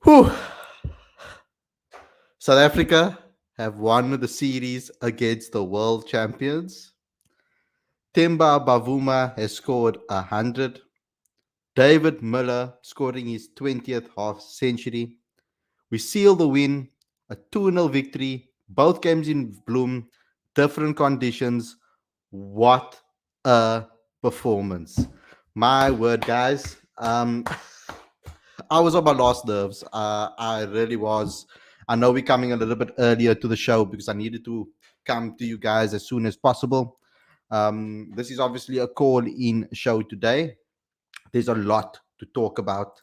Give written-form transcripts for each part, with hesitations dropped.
Whew. South Africa have won the series against the world champions. Temba BAVUMA has scored 100. David Miller scoring his 20th half century. We seal the win, a 2-0 victory, both games in Bloem, different conditions. What a performance. My word, guys. I was on my last nerves. I really was. I know we're coming a little bit earlier to the show because I needed to come to you guys as soon as possible. This is obviously a call in show today. There's a lot to talk about.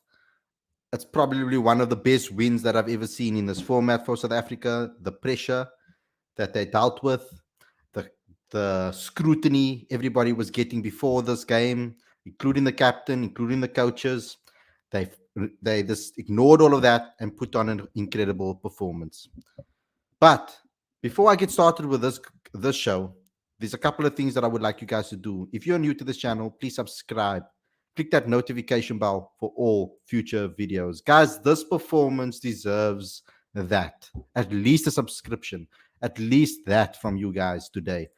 It's probably one of the best wins that I've ever seen in this format for South Africa. The pressure that they dealt with, the scrutiny everybody was getting before this game, including the captain, including the coaches. They they just ignored all of that and put on an incredible performance. But before I get started with this show, there's a couple of things that I would like you guys to do. If you're new to this channel, please subscribe. Click that notification bell for all future videos. Guys, this performance deserves that. At least a subscription. At least that from you guys today.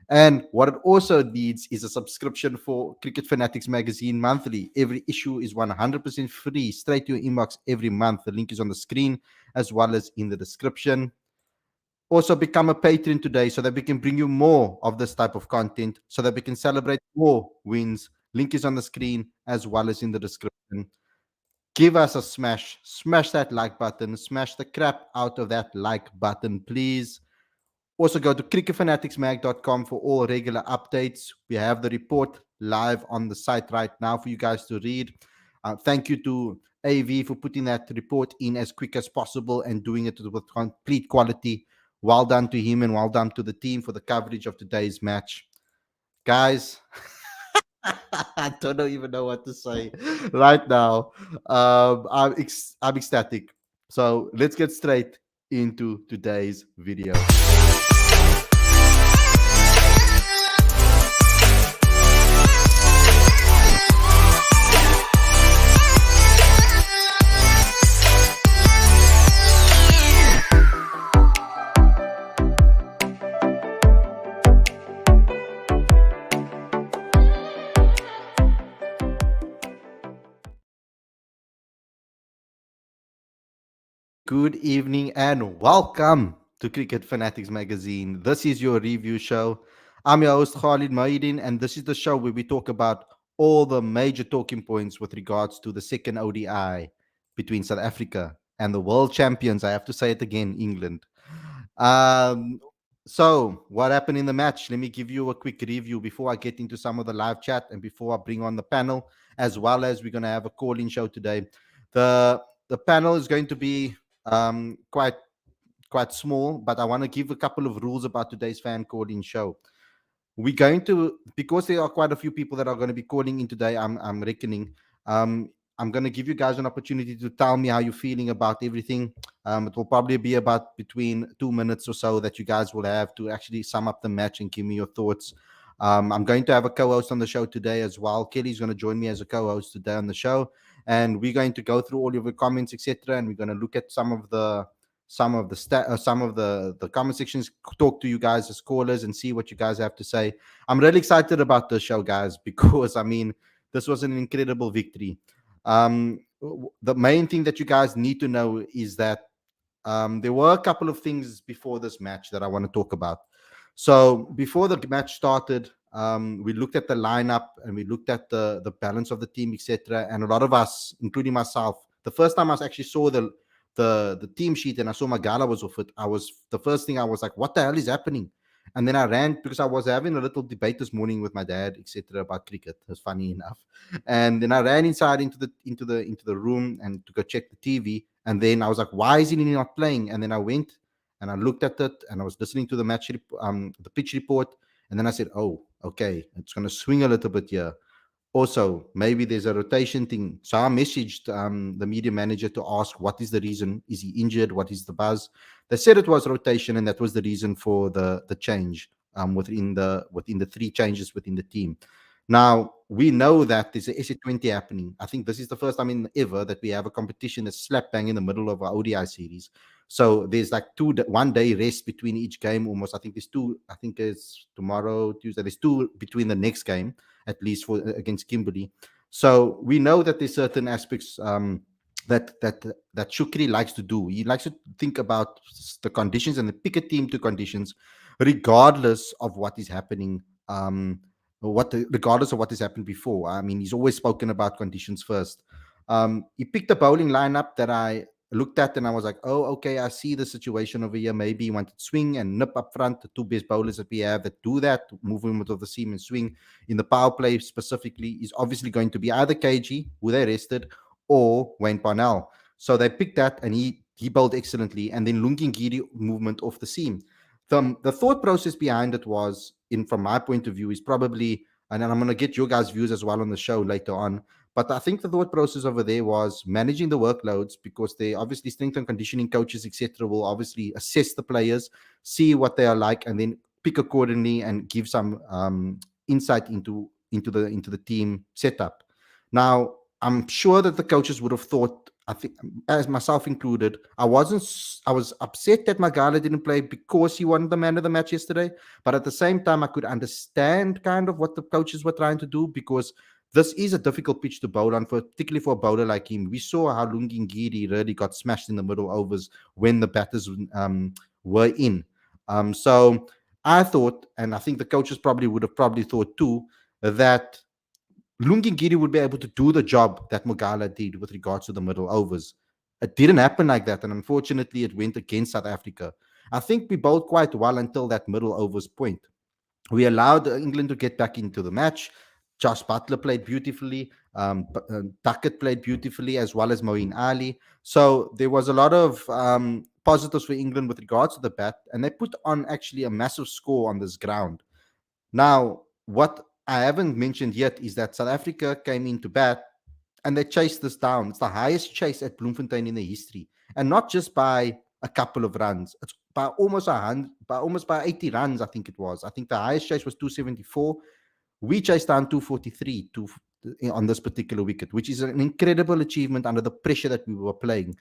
And what it also needs is a subscription for Cricket Fanatics magazine monthly. Every issue is 100% free, straight to your inbox every month. The link is on the screen as well as in the description. Also become a patron today so that we can bring you more of this type of content, so that we can celebrate more wins. Link is on the screen as well as in the description. Give us a smash that like button, smash the crap out of that like button, please. Also go to cricketfanaticsmag.com for all regular updates. We have the report live on the site right now for you guys to read. Thank you to AV for putting that report in as quick as possible and doing it with complete quality. Well done to him and well done to the team for the coverage of today's match. Guys, I don't even know what to say right now. I'm ecstatic. So let's get straight into today's video. Good evening and welcome to Cricket Fanatics Magazine. This is your review show. I'm your host Khalid, and this is the show where we talk about all the major talking points with regards to the second ODI between South Africa and the world champions. I have to say it again, England. Um, so, what happened in the match? Let me give you a quick review before I get into some of the live chat and before I bring on the panel, as well as we're going to have a call-in show today. The panel is going to be quite small, but I want to give a couple of rules about today's fan calling show. We're going to, because there are quite a few people that are going to be calling in today, I'm reckoning. I'm going to give you guys an opportunity to tell me how you're feeling about everything. It will probably be about between 2 minutes or so that you guys will have to actually sum up the match and give me your thoughts. I'm going to have a co-host on the show today as well. Kelly's going to join me as a co-host today on the show, and we're going to go through all of your comments, etc. And we're going to look at some of the comment sections, talk to you guys as callers and see what you guys have to say. I'm really excited about the show, guys, because I mean, this was an incredible victory. The main thing that you guys need to know is that there were a couple of things before this match that I want to talk about. So before the match started, we looked at the lineup and we looked at the balance of the team, etc. And a lot of us, including myself, the first time I actually saw the team sheet and I saw Magala was off it, the first thing I was like, what the hell is happening? And then I ran because I was having a little debate this morning with my dad, etc., about cricket. It was funny enough. And then I ran inside into the room and to go check the TV. And then I was like, why is he not playing? And then I went and I looked at it and I was listening to the pitch report. And then I said, oh, okay, it's going to swing a little bit here. Also, maybe there's a rotation thing. So I messaged the media manager to ask what is the reason. Is he injured? What is the buzz? They said it was rotation, and that was the reason for the change within the 3 changes within the team. Now, we know that there's a SA20 happening. I think this is the first time in ever that we have a competition that's slap bang in the middle of our ODI series. So there's like 1 day rest between each game almost. I think there's two, I think it's tomorrow, Tuesday. There's two between the next game, at least for against Kimberley. So we know that there's certain aspects that Shukri likes to do. He likes to think about the conditions and pick a team to conditions, regardless of what is happening. Regardless of what has happened before. I mean, he's always spoken about conditions first. He picked a bowling lineup that I looked at and I was like, oh, okay, I see the situation over here. Maybe he wanted swing and nip up front, the two best bowlers that we have that do that, movement of the seam and swing. In the power play specifically, is obviously going to be either KG, who they rested, or Wayne Parnell. So they picked that and he bowled excellently. And then Lungingiri movement off the seam. The thought process behind it was, in from my point of view, is probably, and I'm going to get your guys' views as well on the show later on. But I think the thought process over there was managing the workloads, because they obviously strength and conditioning coaches, etc., will obviously assess the players, see what they are like, and then pick accordingly and give some insight into the team setup. Now, I'm sure that the coaches would have thought, I think, as myself included, I was upset that Magala didn't play because he won the man of the match yesterday. But at the same time, I could understand kind of what the coaches were trying to do, because this is a difficult pitch to bowl on, particularly for a bowler like him. We saw how Lungingiri really got smashed in the middle overs when the batters were in. So I thought, and I think the coaches would have thought too, that Lungingiri would be able to do the job that Mogala did with regards to the middle overs. It didn't happen like that, and unfortunately, it went against South Africa. I think we bowled quite well until that middle overs point. We allowed England to get back into the match. Josh Butler played beautifully. Duckett played beautifully, as well as Moeen Ali. So there was a lot of positives for England with regards to the bat, and they put on actually a massive score on this ground. Now, what I haven't mentioned yet is that South Africa came into bat and they chased this down. It's the highest chase at Bloemfontein in the history, and not just by a couple of runs. It's by almost 100, by 80 runs. I think it was. I think the highest chase was 274. We chased down 243 on this particular wicket, which is an incredible achievement under the pressure that we were playing.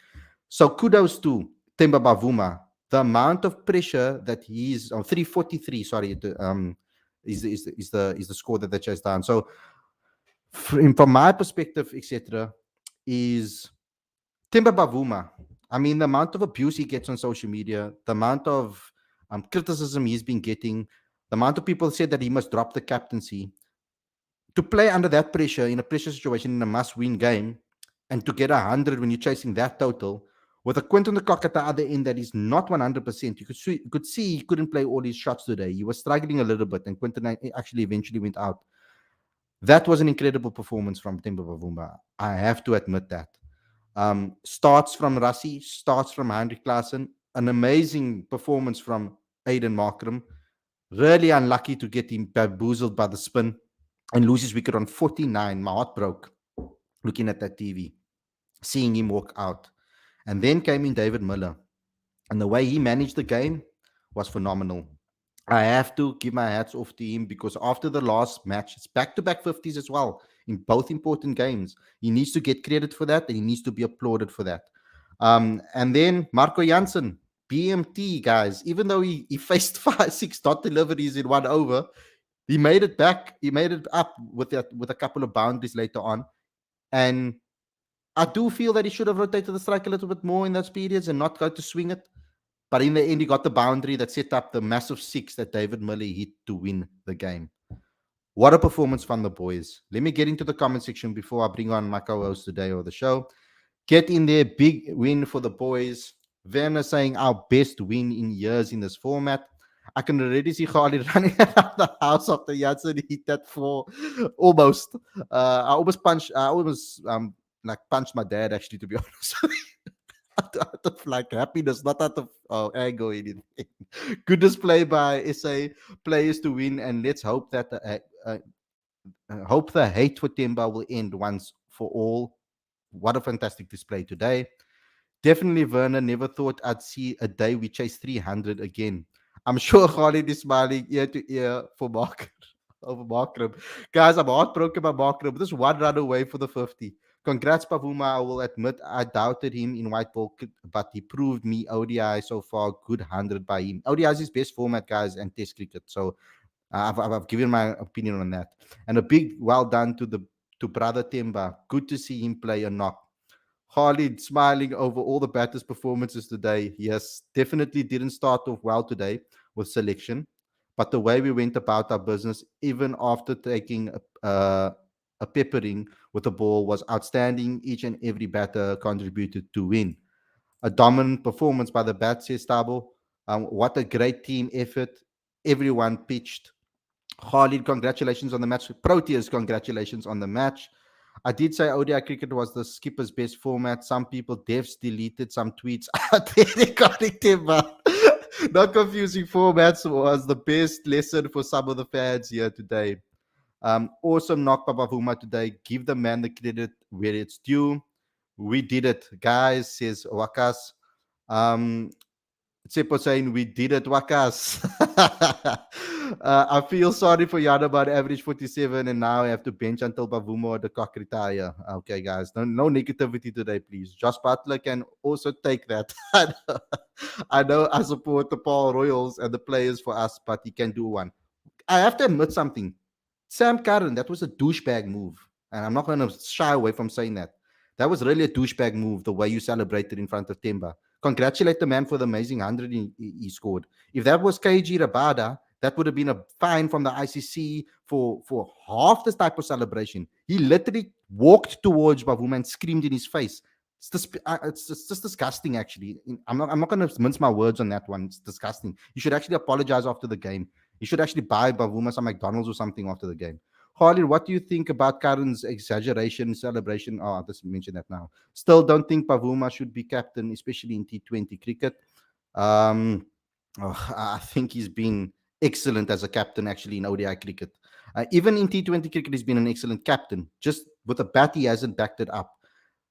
So kudos to Temba Bavuma. The amount of pressure that he's on 343. Sorry, is the score that they chased down. So from my perspective, etc., is Timber Bavuma. I mean, the amount of abuse he gets on social media, the amount of criticism he's been getting, the amount of people said that he must drop the captaincy. To play under that pressure, in a pressure situation, in a must-win game, and to get 100 when you're chasing that total, with a Quinton de Kock at the other end that is not 100%, you could see he couldn't play all his shots today. He was struggling a little bit, and Quinton actually eventually went out. That was an incredible performance from Temba Bavuma. I have to admit that. Starts from Rassi, starts from Heinrich Klaassen, an amazing performance from Aiden Markram. Really unlucky to get him bamboozled by the spin and lose his wicket on 49. My heart broke looking at that TV, seeing him walk out. And then came in David Miller. And the way he managed the game was phenomenal. I have to give my hats off to him, because after the last match, it's back-to-back 50s as well in both important games. He needs to get credit for that, and he needs to be applauded for that. And then Marco Jansen, BMT, guys, even though he faced 5-6 dot deliveries in one over, he made it back. He made it up with a couple of boundaries later on. And I do feel that he should have rotated the strike a little bit more in those periods and not go to swing it. But in the end, he got the boundary that set up the massive six that David Miller hit to win the game. What a performance from the boys. Let me get into the comment section before I bring on my co-host today or the show. Get in there. Big win for the boys. Werner saying our best win in years in this format. I can already see Khalid running around the house after Janssen hit that for almost. I almost punched my dad, actually, to be honest. out of like happiness, not out of anger or anything. Good display by SA players to win, and let's hope that the hate for Temba will end once for all. What a fantastic display today. Definitely, Werner, never thought I'd see a day we chase 300 again. I'm sure Khalid is smiling ear to ear for Mark. over Markram. Guys, I'm heartbroken by Markram. Just one run away for the 50. Congrats, Bavuma. I will admit I doubted him in white ball, but he proved me ODI so far. Good 100 by him. ODI is his best format, guys, and Test cricket. So I've given my opinion on that. And a big well done to brother Temba. Good to see him play a knock. Khalid smiling over all the batters' performances today. Yes, definitely didn't start off well today with selection, but the way we went about our business, even after taking a peppering with the ball, was outstanding. Each and every batter contributed to win. A dominant performance by the bat, says Tabo. What a great team effort. Everyone pitched. Khalid, congratulations on the match. Proteas, congratulations on the match. I did say ODI cricket was the skipper's best format. Some people, devs, deleted some tweets out there regarding Timber. Not confusing formats was the best lesson for some of the fans here today. Awesome knock by Bavuma today. Give the man the credit where it's due. We did it, guys, says Wakas. Tsepo saying we did it, Wakas. I feel sorry for Yadabar, average 47, and now I have to bench until Bavuma or the cock retire. Okay, guys, no negativity today, please. Josh Butler can also take that. I know I support the Paul Royals and the players for us, but he can do one. I have to admit something. Sam Curran, that was a douchebag move. And I'm not going to shy away from saying that. That was really a douchebag move, the way you celebrated in front of Temba. Congratulate the man for the amazing 100 he scored. If that was KG Rabada, that would have been a fine from the ICC for half this type of celebration. He literally walked towards Bavuma and screamed in his face. It's just disgusting, actually. I'm not going to mince my words on that one. It's disgusting. You should actually apologize after the game. You should actually buy Bavuma some McDonald's or something after the game. Khalid, what do you think about Karen's exaggeration celebration? Oh, I'll just mention that now. Still don't think Bavuma should be captain, especially in T20 cricket. I think he's been excellent as a captain, actually, in ODI cricket. Even in T20 cricket, he's been an excellent captain. Just with a bat, he hasn't backed it up.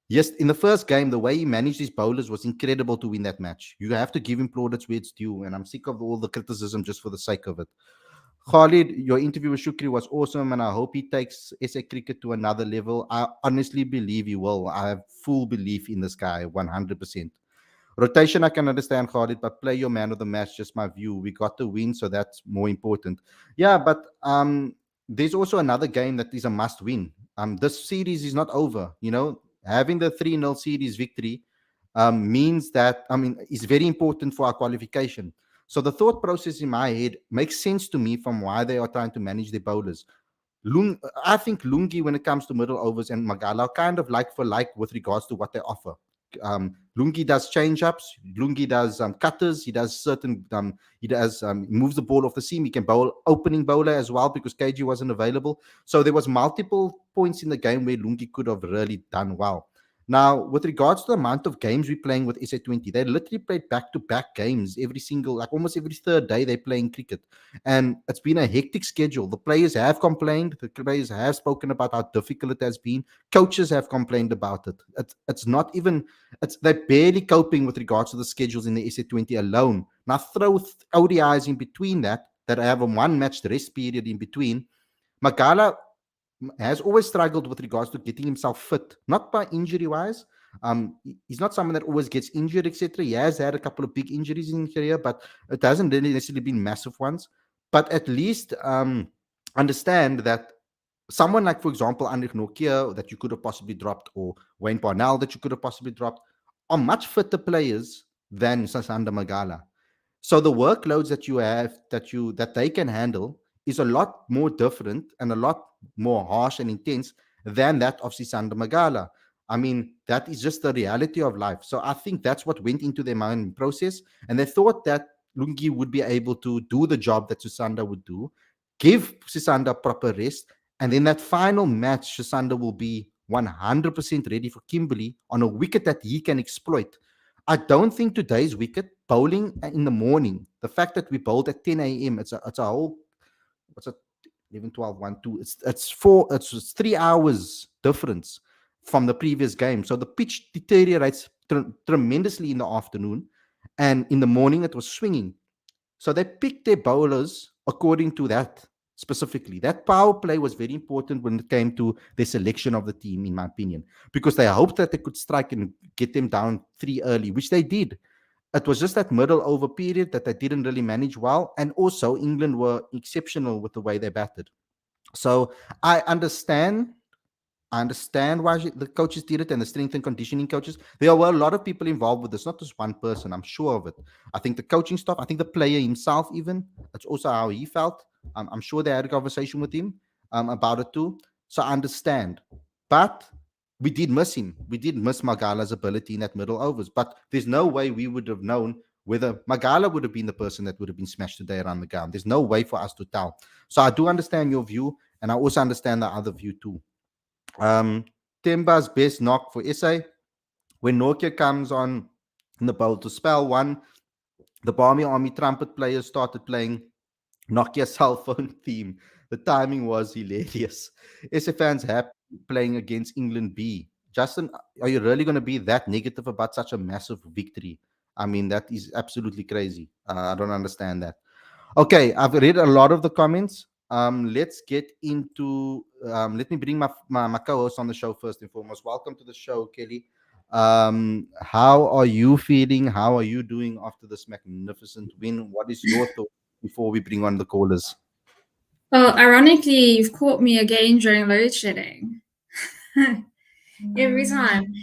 Yes, in the first game, the way he managed his bowlers was incredible to win that match. You have to give him plaudits where it's due, and I'm sick of all the criticism just for the sake of it. Khalid, your interview with Shukri was awesome, and I hope he takes SA cricket to another level. I honestly believe he will. I have full belief in this guy, 100%. Rotation, I can understand, Khalid, but play your man of the match, just my view. We got the win, so that's more important. Yeah, but there's also another game that is a must win. This series is not over. Having the 3-0 series victory means that, is very important for our qualification. So the thought process in my head makes sense to me from why they are trying to manage their bowlers. I think Lungi, when it comes to middle overs, and Magala are kind of like for like with regards to what they offer. Lungi does change ups. Lungi does cutters. He does certain. He moves the ball off the seam. He can bowl opening bowler as well because KG wasn't available. So there was multiple points in the game where Lungi could have really done well. Now, with regards to the amount of games we're playing with SA20, they literally played back-to-back games almost every third day they're playing cricket. And it's been a hectic schedule. The players have complained. The players have spoken about how difficult it has been. Coaches have complained about it. They're barely coping with regards to the schedules in the SA20 alone. Now throw ODIs in between that I have a one-match rest period in between. Magala has always struggled with regards to getting himself fit, not by injury wise. He's not someone that always gets injured, etc. He has had a couple of big injuries in his career, but it hasn't really necessarily been massive ones. But at least understand that someone like, for example, Anrik Nokia that you could have possibly dropped, or Wayne Parnell that you could have possibly dropped, are much fitter players than Sasanda Magala. So the workloads that you have that they can handle is a lot more different and a lot more harsh and intense than that of Sisanda Magala. I mean, that is just the reality of life. So I think that's what went into their mind process. And they thought that Lungi would be able to do the job that Susanda would do, give Sisanda proper rest. And then that final match, Susanda will be 100% ready for Kimberley on a wicket that he can exploit. I don't think today's wicket, bowling in the morning, the fact that we bowled at 10 a.m., it's a whole, what's it, 11, 12, 1, 2, it's 3 hours difference from the previous game. So the pitch deteriorates tremendously in the afternoon, and in the morning it was swinging. So they picked their bowlers according to that. specifically. That power play was very important when it came to the selection of the team, in my opinion, because they hoped that they could strike and get them down 3 early, which they did. It was just that middle over period that they didn't really manage well. And also, England were exceptional with the way they batted. So I understand why the coaches did it, and the strength and conditioning coaches. There were a lot of people involved with this, not just one person. I'm sure of it. I think the coaching staff, I think the player himself, even that's also how he felt. I'm sure they had a conversation with him about it too. So I understand, but we did miss him. We did miss Magala's ability in that middle overs. But there's no way we would have known whether Magala would have been the person that would have been smashed today around the ground. There's no way for us to tell. So I do understand your view, and I also understand the other view too. um, Timba's best knock for SA when Nokia comes on in the bowl to spell one, the Barmy Army trumpet players started playing Nokia cell phone theme. The timing was hilarious. SA fans happy playing against England B. Justin, are you really going to be that negative about such a massive victory? I mean, that is absolutely crazy. I don't understand that. Okay, I've read a lot of the comments. Let's get into. Let me bring my co-host on the show first and foremost. Welcome to the show, Kelly. How are you feeling? How are you doing after this magnificent win? What is your thought before we bring on the callers? Well, ironically, you've caught me again during load shedding. Every time.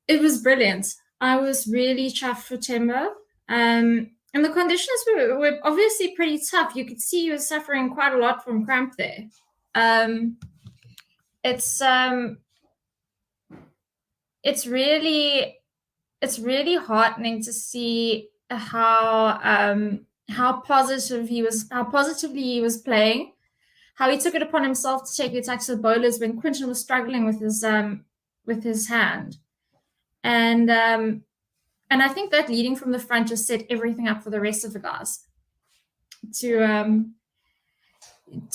It was brilliant. I was really chuffed for Timber. And the conditions were obviously pretty tough. You could see he was suffering quite a lot from cramp there. Um, it's it's really heartening to see how positively he was playing, how he took it upon himself to take the attacks of the bowlers when Quinton was struggling with his hand. And I think that leading from the front just set everything up for the rest of the guys to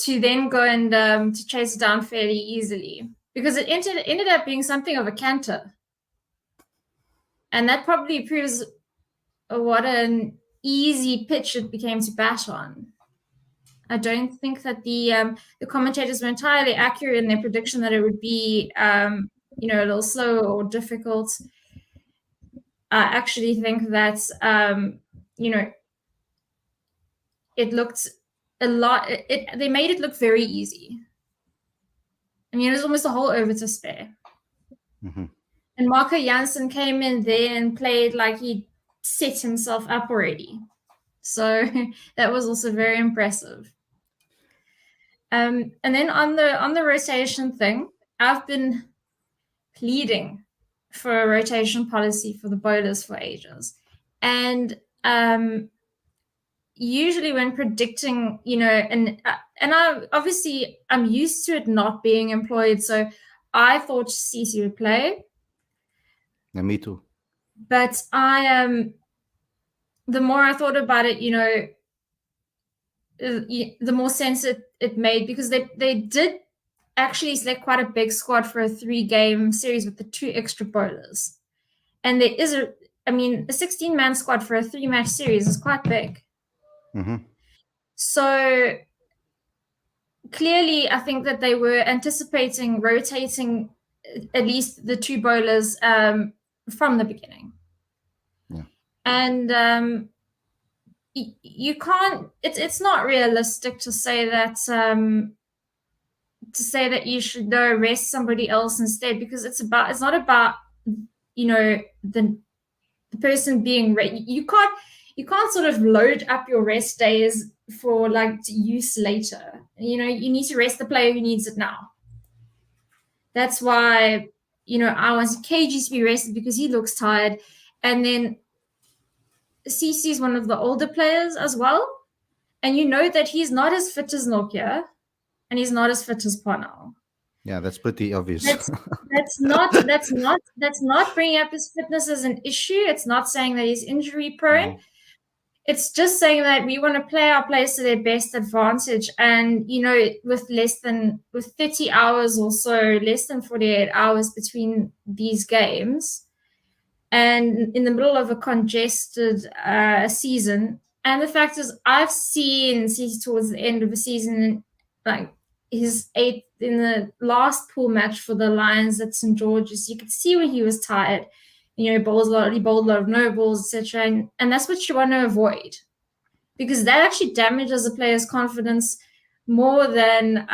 then go and to chase it down fairly easily, because it ended up being something of a canter. And that probably proves what an easy pitch it became to bat on. I don't think that the commentators were entirely accurate in their prediction that it would be a little slow or difficult. I actually think that it looked a lot. They made it look very easy. I mean, it was almost a whole over to spare. Mm-hmm. And Marco Jansen came in there and played like he set himself up already. So that was also very impressive. And then on the rotation thing, I've been pleading for a rotation policy for the bowlers for ages. And usually when predicting, and I'm used to it not being employed. So I thought CC would play. Yeah, me too. But the more I thought about it, the more sense it made, because they did actually select quite a big squad for a 3-game series with the 2 extra bowlers. And there is a 16-man squad for a 3-match series is quite big. Mm-hmm. So clearly, I think that they were anticipating rotating at least the 2 bowlers from the beginning. Yeah. And you can't. It's not realistic to say that you should go rest somebody else instead, because it's not about the person being ready. You can't sort of load up your rest days for like use later. You need to rest the player who needs it now. That's why I want KG to be rested, because he looks tired. And then CC is one of the older players as well, and that he's not as fit as Nokia, and he's not as fit as Parnell. Yeah, that's pretty obvious. That's not bringing up his fitness as an issue. It's not saying that he's injury prone. Mm-hmm. It's just saying that we want to play our players to their best advantage. And with 30 hours or so, less than 48 hours between these games, and in the middle of a congested season. And the fact is, I've seen towards the end of the season, like his eighth in the last pool match for the Lions at St. George's. You could see when he was tired. You know, he bowled a lot of no balls, etc. And that's what you want to avoid, because that actually damages a player's confidence more than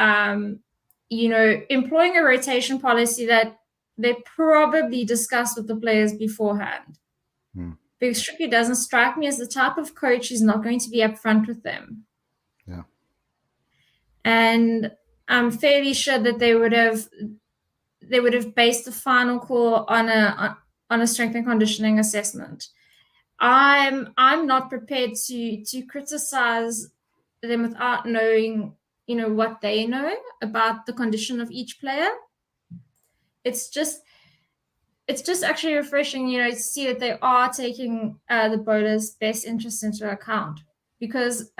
employing a rotation policy that they probably discussed with the players beforehand. Because Strictly doesn't strike me as the type of coach who's not going to be upfront with them. Yeah. And I'm fairly sure that they would have based the final call on a strength and conditioning assessment. I'm not prepared to criticize them without knowing, what they know about the condition of each player. It's just actually refreshing, to see that they are taking the bowler's best interests into account, because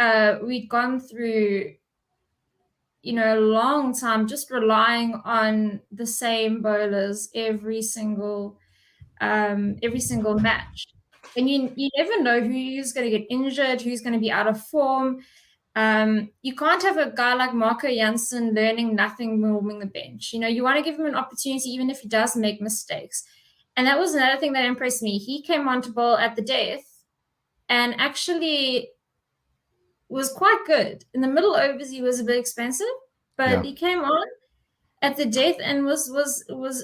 we'd gone through, a long time just relying on the same bowlers every single match. And you never know who's going to get injured, who's going to be out of form. You can't have a guy like Marco Jansen learning nothing warming the bench. You want to give him an opportunity even if he does make mistakes. And that was another thing that impressed me. He came on to bowl at the death and actually was quite good. In the middle overs, he was a bit expensive, but he came on at the death and was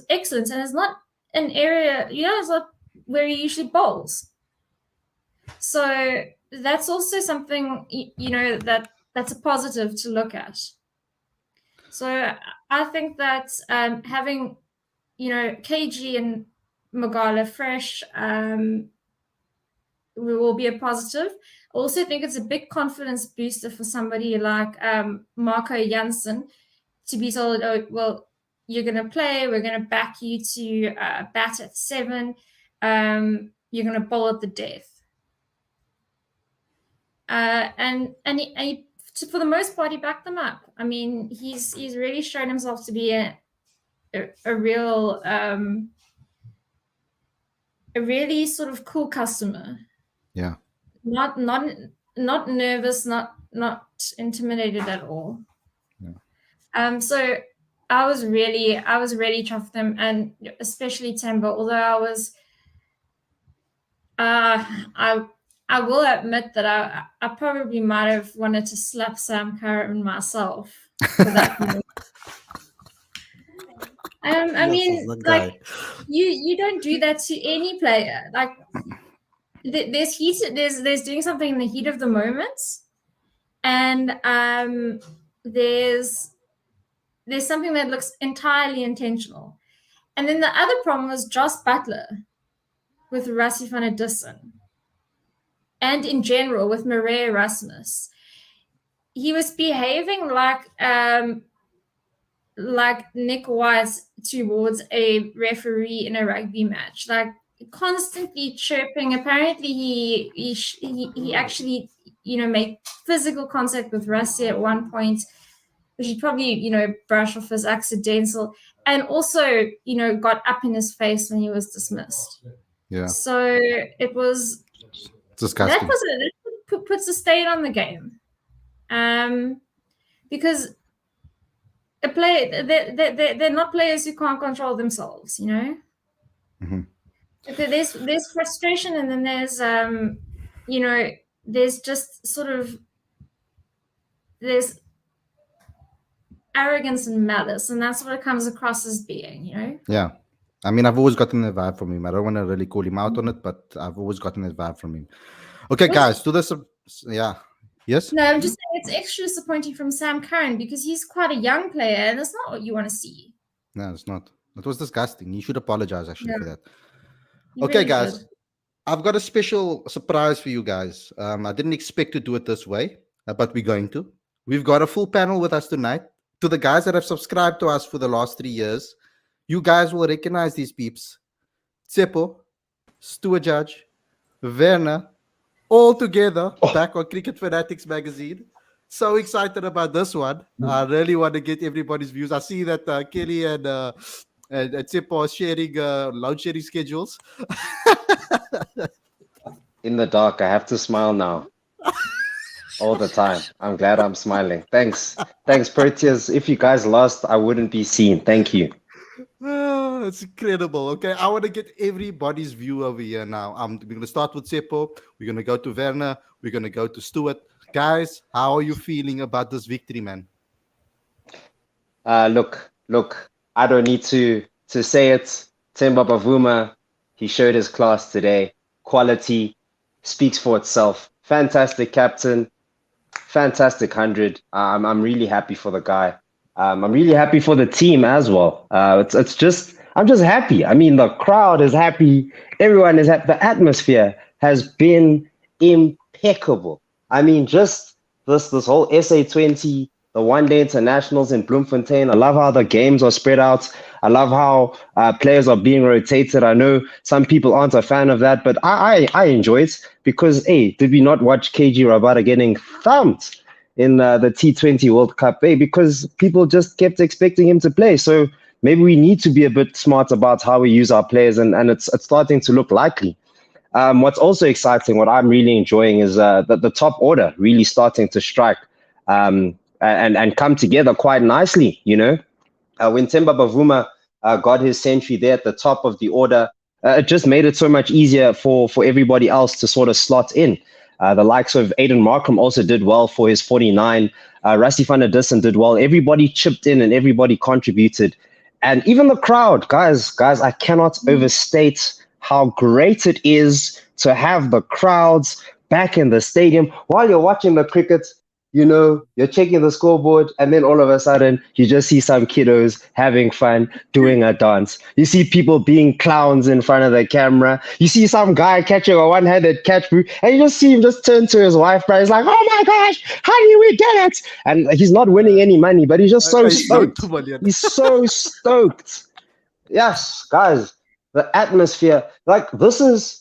excellent. And it's not an area, it's not where he usually bowls. So that's also something, that's a positive to look at. So I think that having, KG and Magala fresh will be a positive. I also think it's a big confidence booster for somebody like Marco Jansen to be told, oh, well, you're going to play, we're going to back you to bat at 7, you're going to bowl at the death. And he, for the most part, he backed them up. I mean, he's really shown himself to be a real, a really sort of cool customer. Yeah. Not nervous, not intimidated at all. Yeah. So I was really chuffed with him, and especially Temba. Although I was, I will admit that I probably might have wanted to slap Sam Curran myself for that move. I mean, like, you don't do that to any player. Like, there's doing something in the heat of the moment, and there's something that looks entirely intentional. And then the other problem was Joss Butler with Rassie van der Dussen. And in general, with Marais Erasmus, he was behaving like Nick White towards a referee in a rugby match, like constantly chirping. Apparently, he actually made physical contact with Rassie at one point, which he probably brushed off as accidental, and also got up in his face when he was dismissed. Yeah. So it was. Disgusting. That puts a stain on the game, because a player, they're not players who can't control themselves. Mm-hmm. There's frustration, and then there's there's just sort of there's arrogance and malice, and that's what it comes across as being. Yeah. I mean, I've always gotten that vibe from him. I don't want to really call him out on it, but I've always gotten that vibe from him. Okay, guys, do this. Yeah. Yes? No, I'm just saying it's extra disappointing from Sam Curran, because he's quite a young player, and that's not what you want to see. No, it's not. It was disgusting. You should apologize, actually, for that. You Okay, really guys. should. I've got a special surprise for you guys. I didn't expect to do it this way, but we're going to. We've got a full panel with us tonight. To the guys that have subscribed to us for the last 3 years, you guys will recognize these peeps. Tsepo, Stuart Judge, Werner, all together back on Cricket Fanatics magazine. So excited about this one. I really want to get everybody's views. I see that Kelly and Tsepo are sharing load sharing schedules. In the dark, I have to smile now. All the time. I'm glad I'm smiling. Thanks. Thanks, Proteas. If you guys lost, I wouldn't be seen. Thank you. Oh, it's incredible. Okay, I want to get everybody's view over here now. We're going to start with Seppo. We're going to go to Werner. We're going to go to Stuart. Guys, how are you feeling about this victory, man? Look, I don't need to say it. Timba Bavuma, he showed his class today. Quality speaks for itself. Fantastic captain, fantastic 100. I'm really happy for the guy. I'm really happy for the team as well. It's just I'm just happy. I mean, the crowd is happy. Everyone is happy. The atmosphere has been impeccable. I mean, just this whole SA20, the one-day internationals in Bloemfontein. I love how the games are spread out. I love how players are being rotated. I know some people aren't a fan of that, but I enjoy it because, hey, did we not watch KG Rabada getting thumped in the T20 World Cup? Hey, because people just kept expecting him to play. So maybe we need to be a bit smart about how we use our players, and it's starting to look likely. What's also exciting, what I'm really enjoying is the top order really starting to strike and come together quite nicely, you know. When Temba Bavuma got his century there at the top of the order, it just made it so much easier for everybody else to sort of slot in. The likes of Aiden Markham also did well for his 49. Rusty van der Dussen did well. Everybody chipped in and everybody contributed. And even the crowd, guys, I cannot overstate how great it is to have the crowds back in the stadium while you're watching the cricket. You know, you're checking the scoreboard, and then all of a sudden, you just see some kiddos having fun, doing a dance. You see people being clowns in front of the camera. You see some guy catching a one-handed catch, and you just see him just turn to his wife, bro. He's like, "Oh my gosh, how did we get it?" And he's not winning any money, but he's just so stoked. He's so stoked. Yes, guys, the atmosphere, like this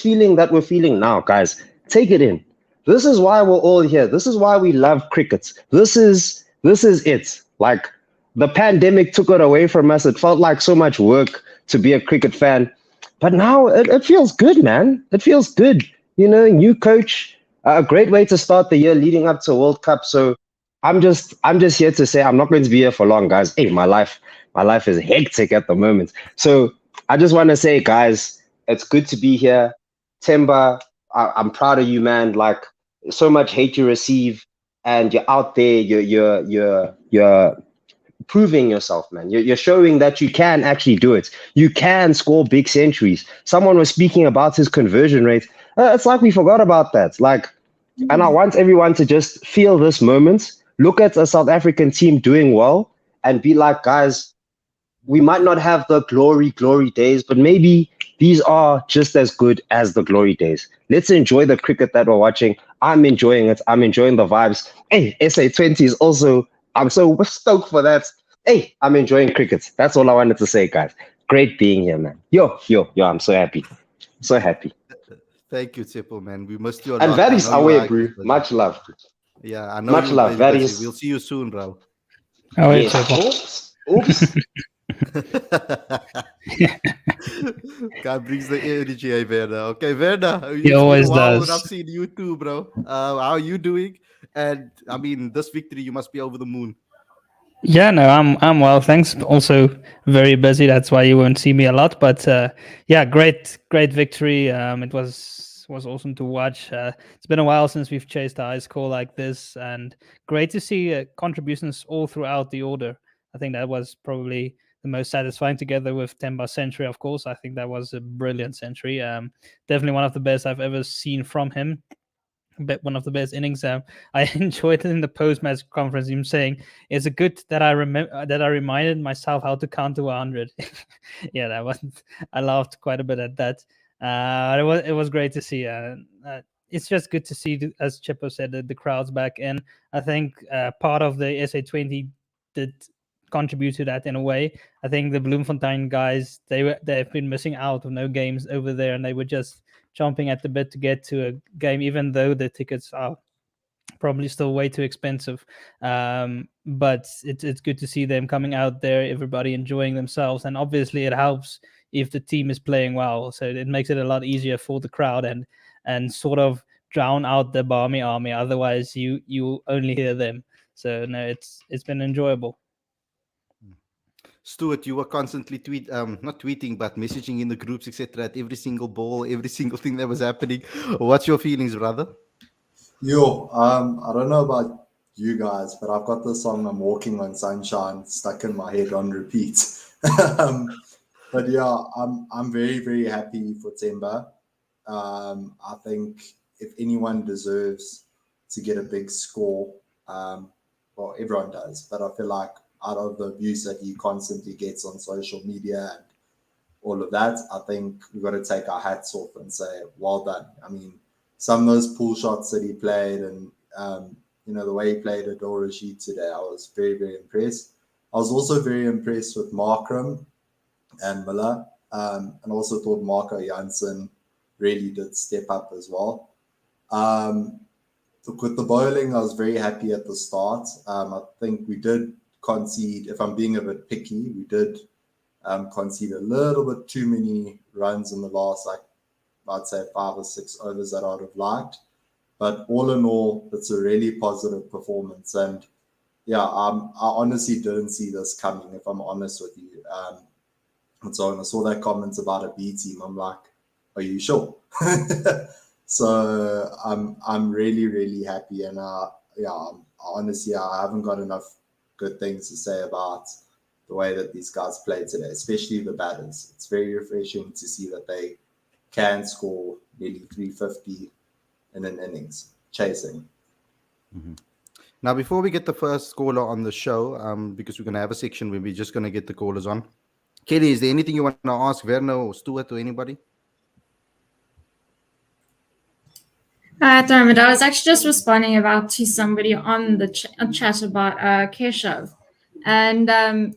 feeling that we're feeling now, guys. Take it in. This is why we're all here. This is why we love cricket. This is it. Like the pandemic took it away from us. It felt like so much work to be a cricket fan. But now it feels good, man. It feels good. You know, new coach, a great way to start the year leading up to World Cup. So I'm just here to say I'm not going to be here for long, guys. Hey, my life is hectic at the moment. So I just want to say, guys, it's good to be here. Temba, I'm proud of you, man. Like, so much hate you receive, and you're out there. You're proving yourself, man. You're showing that you can actually do it. You can score big centuries. Someone was speaking about his conversion rate. It's like we forgot about that. Like, and I want everyone to just feel this moment. Look at a South African team doing well, and be like, guys, we might not have the glory days, but maybe these are just as good as the glory days. Let's enjoy the cricket that we're watching. I'm enjoying it. I'm enjoying the vibes. Hey, SA20 is also, I'm so stoked for that. Hey, I'm enjoying cricket. That's all I wanted to say, guys. Great being here, man. Yo, I'm so happy. So happy. Thank you, Tsepo, man. We missed you a and lot. that is away, bro. Much love. Yeah, I know. Much love. That is. We'll see you soon, bro. Oh, yes. Oops. God brings the energy, hey, Werner. Okay, Werner. He always does. I've seen you too, bro. How are you doing? And I mean, this victory, you must be over the moon. Yeah, no, I'm well, thanks. Also very busy. That's why you won't see me a lot. But yeah, great victory. It was awesome to watch. It's been a while since we've chased a high score like this, and great to see contributions all throughout the order. I think that was probably the most satisfying, together with Temba's century, of course. I think that was a brilliant century. Definitely one of the best I've ever seen from him. One of the best innings. I enjoyed it in the post-match conference. Him saying, "It's a good that I reminded myself how to count to 100." Yeah, that was. I laughed quite a bit at that. It was great to see. It's just good to see, as Chippo said, the crowds back in. I think part of the SA20 did contribute to that in a way. I think the Bloemfontein guys, they've been missing out on no games over there, and they were just chomping at the bit to get to a game, even though the tickets are probably still way too expensive. But it's good to see them coming out there, everybody enjoying themselves, and obviously it helps if the team is playing well. So it makes it a lot easier for the crowd and sort of drown out the Barmy army. Otherwise, you only hear them. So no, it's been enjoyable. Stuart, you were constantly not tweeting, but messaging in the groups, etc. At every single ball, every single thing that was happening. What's your feelings, brother? Yo, I don't know about you guys, but I've got the song "I'm Walking on Sunshine" stuck in my head on repeat. But yeah, I'm very, very happy for Temba. I think if anyone deserves to get a big score, well, everyone does, but I feel like out of the abuse that he constantly gets on social media and all of that, I think we've got to take our hats off and say, well done. I mean, some of those pull shots that he played and, the way he played Adol Rashid today, I was very, very impressed. I was also very impressed with Markram and Miller, and also thought Marco Janssen really did step up as well. With the bowling, I was very happy at the start. I think we did concede, if I'm being a bit picky, we did concede a little bit too many runs in the last, I'd say 5 or 6 overs that I would have liked. But all in all, it's a really positive performance. And yeah, I honestly didn't see this coming, if I'm honest with you. And so when I saw that comment about a B team, I'm like, are you sure? So I'm really, really happy. And honestly, I haven't got enough good things to say about the way that these guys played today, especially the batters. It's very refreshing to see that they can score nearly 350 in an innings, chasing. Mm-hmm. Now, before we get the first caller on the show, because we're going to have a section where we're just going to get the callers on. Kelly, is there anything you want to ask Werner or Stuart or anybody? Dermot, I was actually just responding to somebody on the chat about Keshav. And I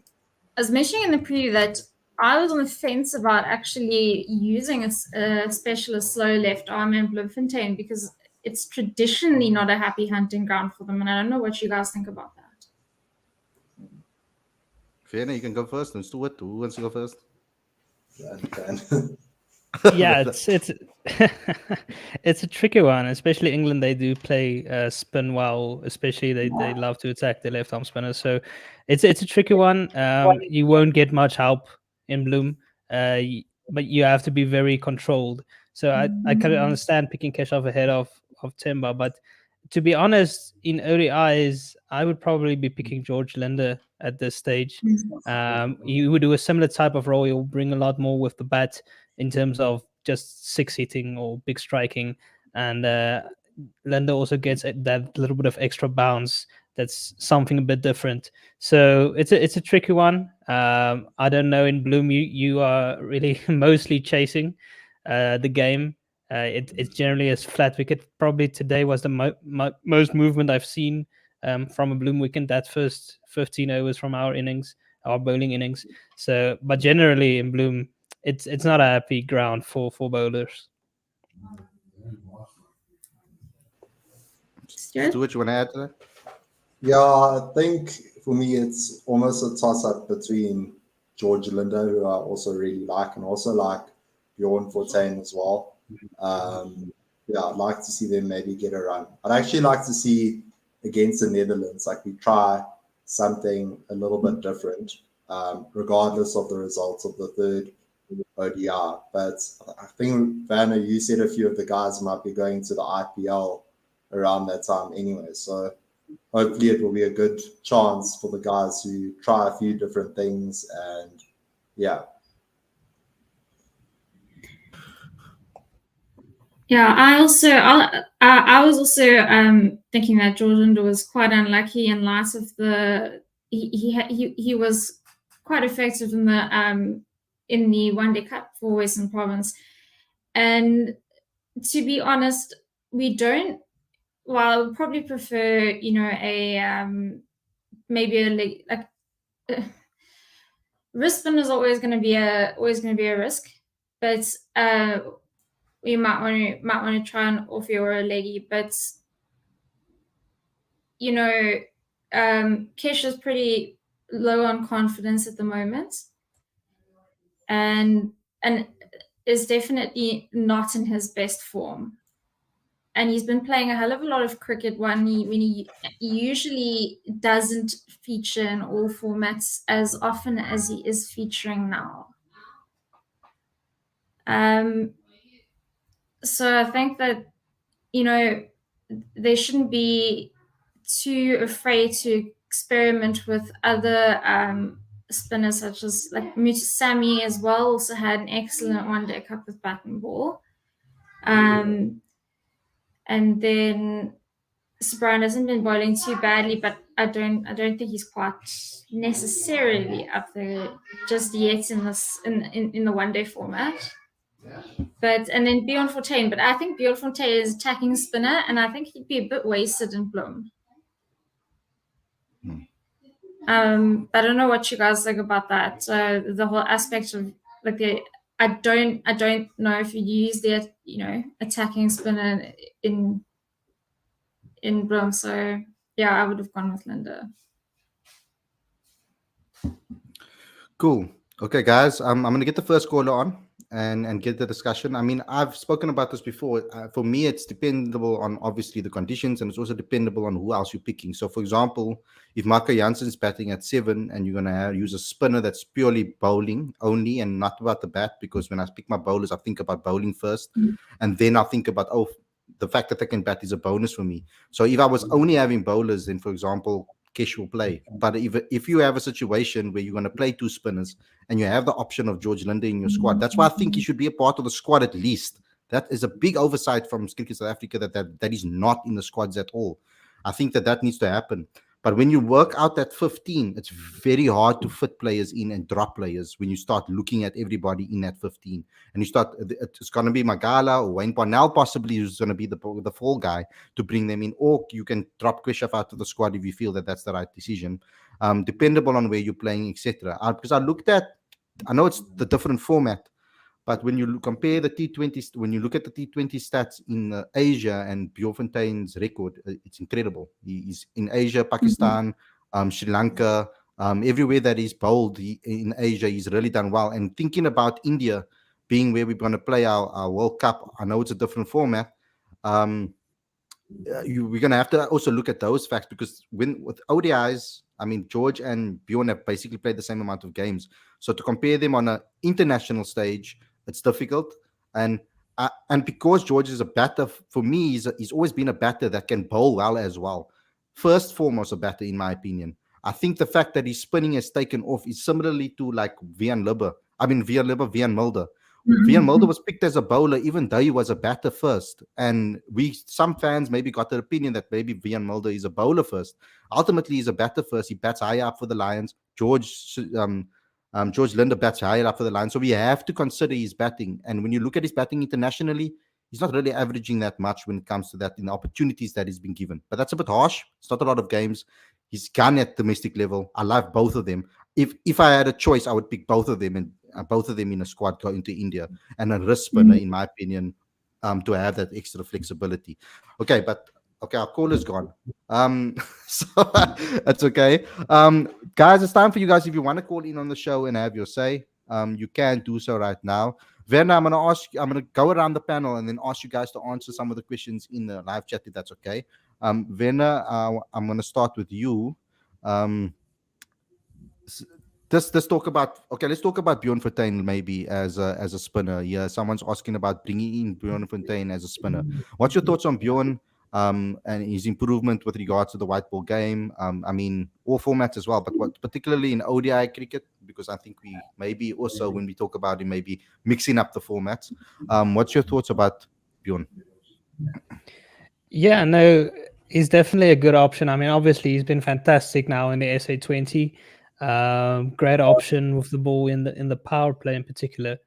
was mentioning in the preview that I was on the fence about actually using a specialist slow left arm in Bloemfontein because it's traditionally not a happy hunting ground for them. And I don't know what you guys think about that. Werner, you can go first. And Stuart, who wants to go first? Yeah, you can. Yeah, it's it's a tricky one, especially England. They do play spin well, especially they love to attack the left arm spinners. So it's a tricky one. You won't get much help in Bloem, but you have to be very controlled. So I kind of understand picking Keshav ahead of Timber, but to be honest, in ODIs, I would probably be picking George Linder at this stage. He would do a similar type of role. He'll bring a lot more with the bat in terms of just 6 hitting or big striking, and Linder also gets that little bit of extra bounce. That's something a bit different. So it's a tricky one. I don't know. In Bloem, you are really mostly chasing the game. It's generally a flat wicket. Probably today was the most movement I've seen from a Bloem wicket. That first 15 overs from our bowling innings. So, but generally in Bloem, it's not a happy ground for bowlers. Stuart, you want to add to that? Yeah, I think for me it's almost a toss-up between George Linder, who I also really like, and also like Bloemfontein as well. I'd like to see them maybe get a run. I'd actually like to see against the Netherlands, we try something a little bit different, regardless of the results of the third ODI. But I think, Vanna, you said a few of the guys might be going to the IPL around that time anyway. So hopefully it will be a good chance for the guys who try a few different things. And yeah. Yeah, I was also thinking that Jordan was quite unlucky in light of he was quite effective in the One Day Cup for Western Province, and to be honest, we don't. Well, I would probably prefer maybe a risk spin is always going to be a risk, but we might want to try and offer your leggy, but Kesh is pretty low on confidence at the moment, and is definitely not in his best form. and he's been playing a hell of a lot of cricket when he usually doesn't feature in all formats as often as he is featuring now. So I think that, you know, they shouldn't be too afraid to experiment with other spinners, such as like Mutasamy as well, also had an excellent one-day cup with bat and ball. And then Brian hasn't been bowling too badly, but I don't think he's quite necessarily up there just yet in this in the one-day format. But and then Bloemfontein, but I think Bloemfontein is attacking spinner, and I think he'd be a bit wasted in Bloem. I don't know what you guys think about that. So the whole aspect of like I don't know if you use the attacking spinner in Bloem. So yeah, I would have gone with Linda. Cool. Okay, guys, I'm going to get the first caller on and get the discussion. I mean, I've spoken about this before. For me, it's dependable on obviously the conditions, and it's also dependable on who else you're picking. So, for example, if Marco Jansen's batting at 7 and you're going to use a spinner that's purely bowling only and not about the bat, because when I pick my bowlers, I think about bowling first, and then I think about, the fact that they can bat is a bonus for me. So if I was only having bowlers, then, for example, Kesh will play. But if you have a situation where you're going to play 2 spinners and you have the option of George Linde in your squad, that's why I think he should be a part of the squad at least. That is a big oversight from Cricket South Africa that is not in the squads at all. I think that needs to happen. But when you work out that 15, it's very hard to fit players in and drop players when you start looking at everybody in that 15. And it's going to be Magala or Wayne Parnell possibly who's going to be the fall guy to bring them in. Or you can drop Keshav out of the squad if you feel that that's the right decision, dependable on where you're playing, etc. Because I know it's the different format, but when you compare the T20s, when you look at the T20 stats in Asia and Bloemfontein's record, it's incredible. He's in Asia, Pakistan, Sri Lanka, everywhere that he's bowled in Asia, he's really done well. And thinking about India being where we're going to play our World Cup, I know it's a different format. We're going to have to also look at those facts, because with ODIs, I mean, George and Bjorn have basically played the same amount of games. So to compare them on an international stage, it's difficult. And because George is a batter, for me, he's always been a batter that can bowl well as well. First foremost, a batter, in my opinion. I think the fact that his spinning has taken off is similarly to like Vian Mulder. Vian Mulder was picked as a bowler, even though he was a batter first. And some fans maybe got the opinion that maybe Vian Mulder is a bowler first. Ultimately, he's a batter first. He bats high up for the Lions. George Linde bats higher up for the line. So we have to consider his batting. And when you look at his batting internationally, he's not really averaging that much when it comes to that in the opportunities that he's been given. But that's a bit harsh. It's not a lot of games. He's gone at domestic level. I love both of them. If I had a choice, I would pick both of them, and both of them in a squad going to India, and a wrist spinner, in my opinion, to have that extra flexibility. Okay, our call is gone. So that's okay. Guys, it's time for you guys. If you want to call in on the show and have your say, you can do so right now. Werner, I'm going to go around the panel and then ask you guys to answer some of the questions in the live chat, if that's okay. Werner, I'm going to start with you. Let's talk about Bloemfontein maybe as a spinner. Yeah, someone's asking about bringing in Bloemfontein as a spinner. What's your thoughts on Bjorn and his improvement with regards to the white ball game? I mean, all formats as well, but particularly in ODI cricket, because I think we maybe also, when we talk about him, maybe mixing up the formats. What's your thoughts about Bjorn? Yeah, no, he's definitely a good option. I mean, obviously, he's been fantastic now in the SA20. Great option with the ball in the power play in particular.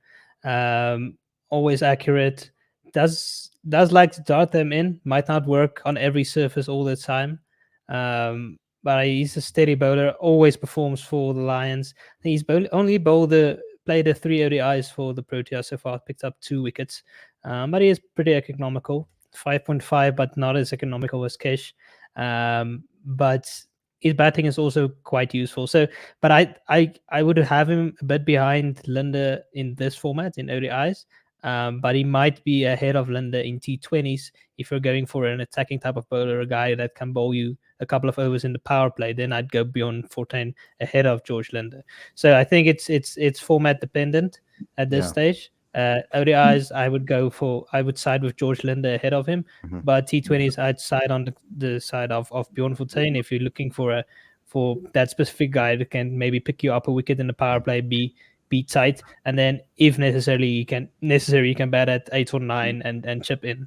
Always accurate. Does like to dart them in. Might not work on every surface all the time. But he's a steady bowler. Always performs for the Lions. I think he's only played the 3 ODIs for the Proteas so far. Picked up 2 wickets. But he is pretty economical. 5.5, but not as economical as Kesh. But his batting is also quite useful. So, but I would have him a bit behind Linde in this format in ODIs. but he might be ahead of Linde in T20s if you're going for an attacking type of bowler, a guy that can bowl you a couple of overs in the power play. Then I'd go beyond 14 ahead of George Linde. So I think it's format dependent at this Yeah. stage. ODIs, I would side with George Linde ahead of him, Mhm. but T20s, I'd side on the side of Bjorn Fontaine if you're looking for that specific guy that can maybe pick you up a wicket in the power play, be tight, and then if necessary you can bat at 8 or 9 and chip in.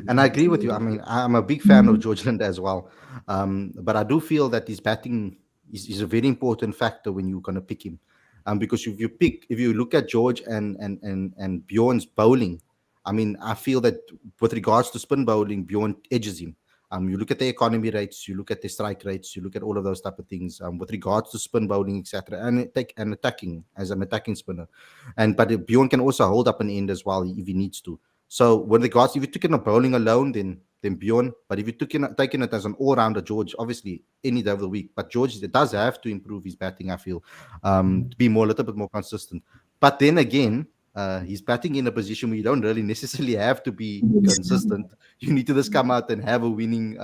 And I agree with you. I mean, I'm a big fan of George Lind as well. But I do feel that his batting is a very important factor when you're going to pick him. Because if you look at George and Bjorn's bowling, I mean, I feel that with regards to spin bowling, Bjorn edges him. You look at the economy rates, you look at the strike rates, you look at all of those type of things. With regards to spin bowling, etc., and attacking as an attacking spinner, but Bjorn can also hold up an end as well if he needs to. So when regards, if you took in a bowling alone, then Bjorn. But if you taking it as an all rounder, George, obviously any day of the week. But George does have to improve his batting. I feel to be a little bit more consistent. But then again, he's batting in a position where you don't really necessarily have to be consistent. You need to just come out and have a winning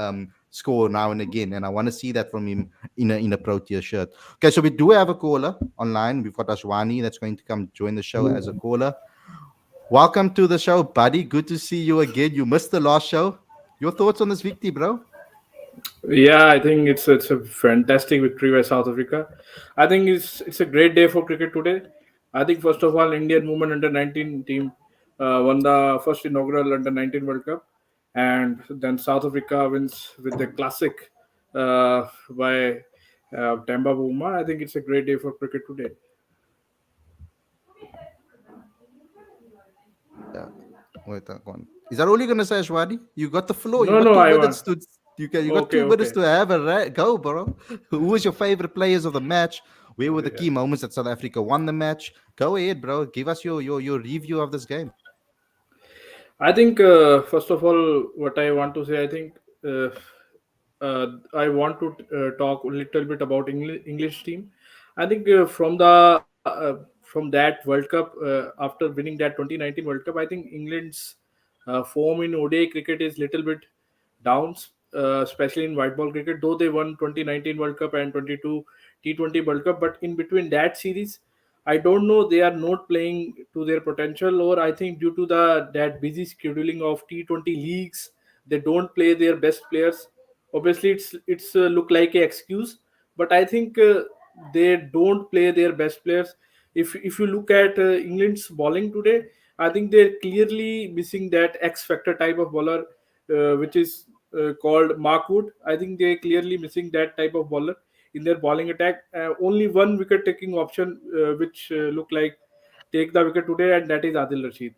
score now and again. And I want to see that from him in a Protea shirt. Okay, so we do have a caller online. We've got Ashwani that's going to come join the show as a caller. Welcome to the show, buddy. Good to see you again. You missed the last show. Your thoughts on this victory, bro? Yeah, I think it's a fantastic victory by South Africa. I think it's a great day for cricket today. I think first of all, Indian women under 19 team won the first inaugural under 19 World Cup, and then South Africa wins with the classic by Temba Bavuma. I think it's a great day for cricket today. Yeah. Wait, that one. Is that all you're gonna say, Ashwani? You got the floor. You No, got no, two I minutes want. to. You got Okay, 2 minutes okay. to have a go, bro. Who was your favorite players of the match? Where were the Yeah. key moments that South Africa won the match? Go ahead, bro. Give us your review of this game. I think first of all, what I want to say, I think I want to talk a little bit about English team. I think from that World Cup after winning that 2019 World Cup, I think England's form in ODI cricket is little bit down, especially in white ball cricket. Though they won 2019 World Cup and 22 T20 World Cup, but in between that series, I don't know they are not playing to their potential, or I think due to the that busy scheduling of T20 leagues, they don't play their best players. Obviously, it's look like a excuse, but I think they don't play their best players. If you look at England's bowling today, I think they're clearly missing that X factor type of bowler, which is called Mark Wood. I think they're clearly missing that type of bowler in their bowling attack. Only one wicket taking option, which look like take the wicket today, and that is Adil Rashid.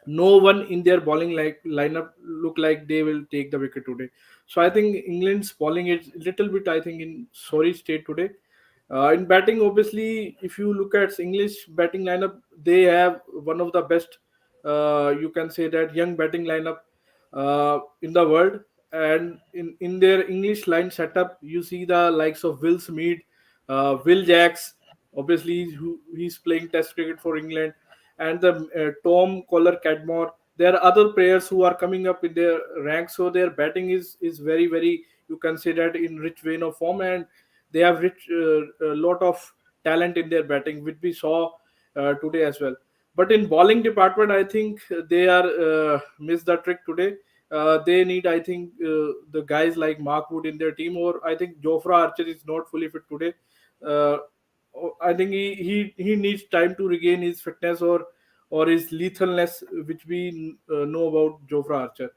No one in their bowling like lineup look like they will take the wicket today. So I think England's bowling is little bit, I think, in sorry state today. In batting, obviously, if you look at English batting lineup, they have one of the best. You can say that young batting lineup in the world, and in their English line setup, you see the likes of Will Smith, Will Jacks, obviously who he's playing Test cricket for England, and the Tom Collar Cadmore. There are other players who are coming up in their ranks, so their batting is very very, you can say that, in rich vein of form, and they have rich a lot of talent in their batting, which we saw today as well. But in bowling department, I think they are missed the trick today. They need, I think, the guys like Mark Wood in their team, or I think Jofra Archer is not fully fit today. Uh, I think he needs time to regain his fitness or his lethalness, which we know about Jofra Archer.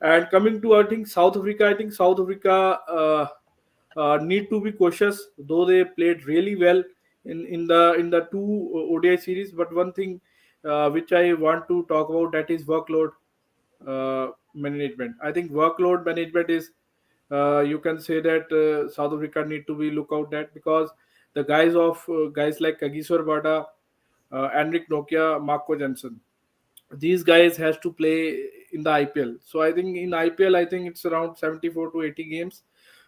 And coming to, I think South Africa need to be cautious, though they played really well in the two ODI series. But one thing which I want to talk about, that is workload management. I think workload management is, you can say that South Africa need to be look out that, because the guys like Kagiso Rabada, Henrik Nokia, Marco Jensen, these guys has to play in the IPL. So I think in IPL, I think it's around 74 to 80 games.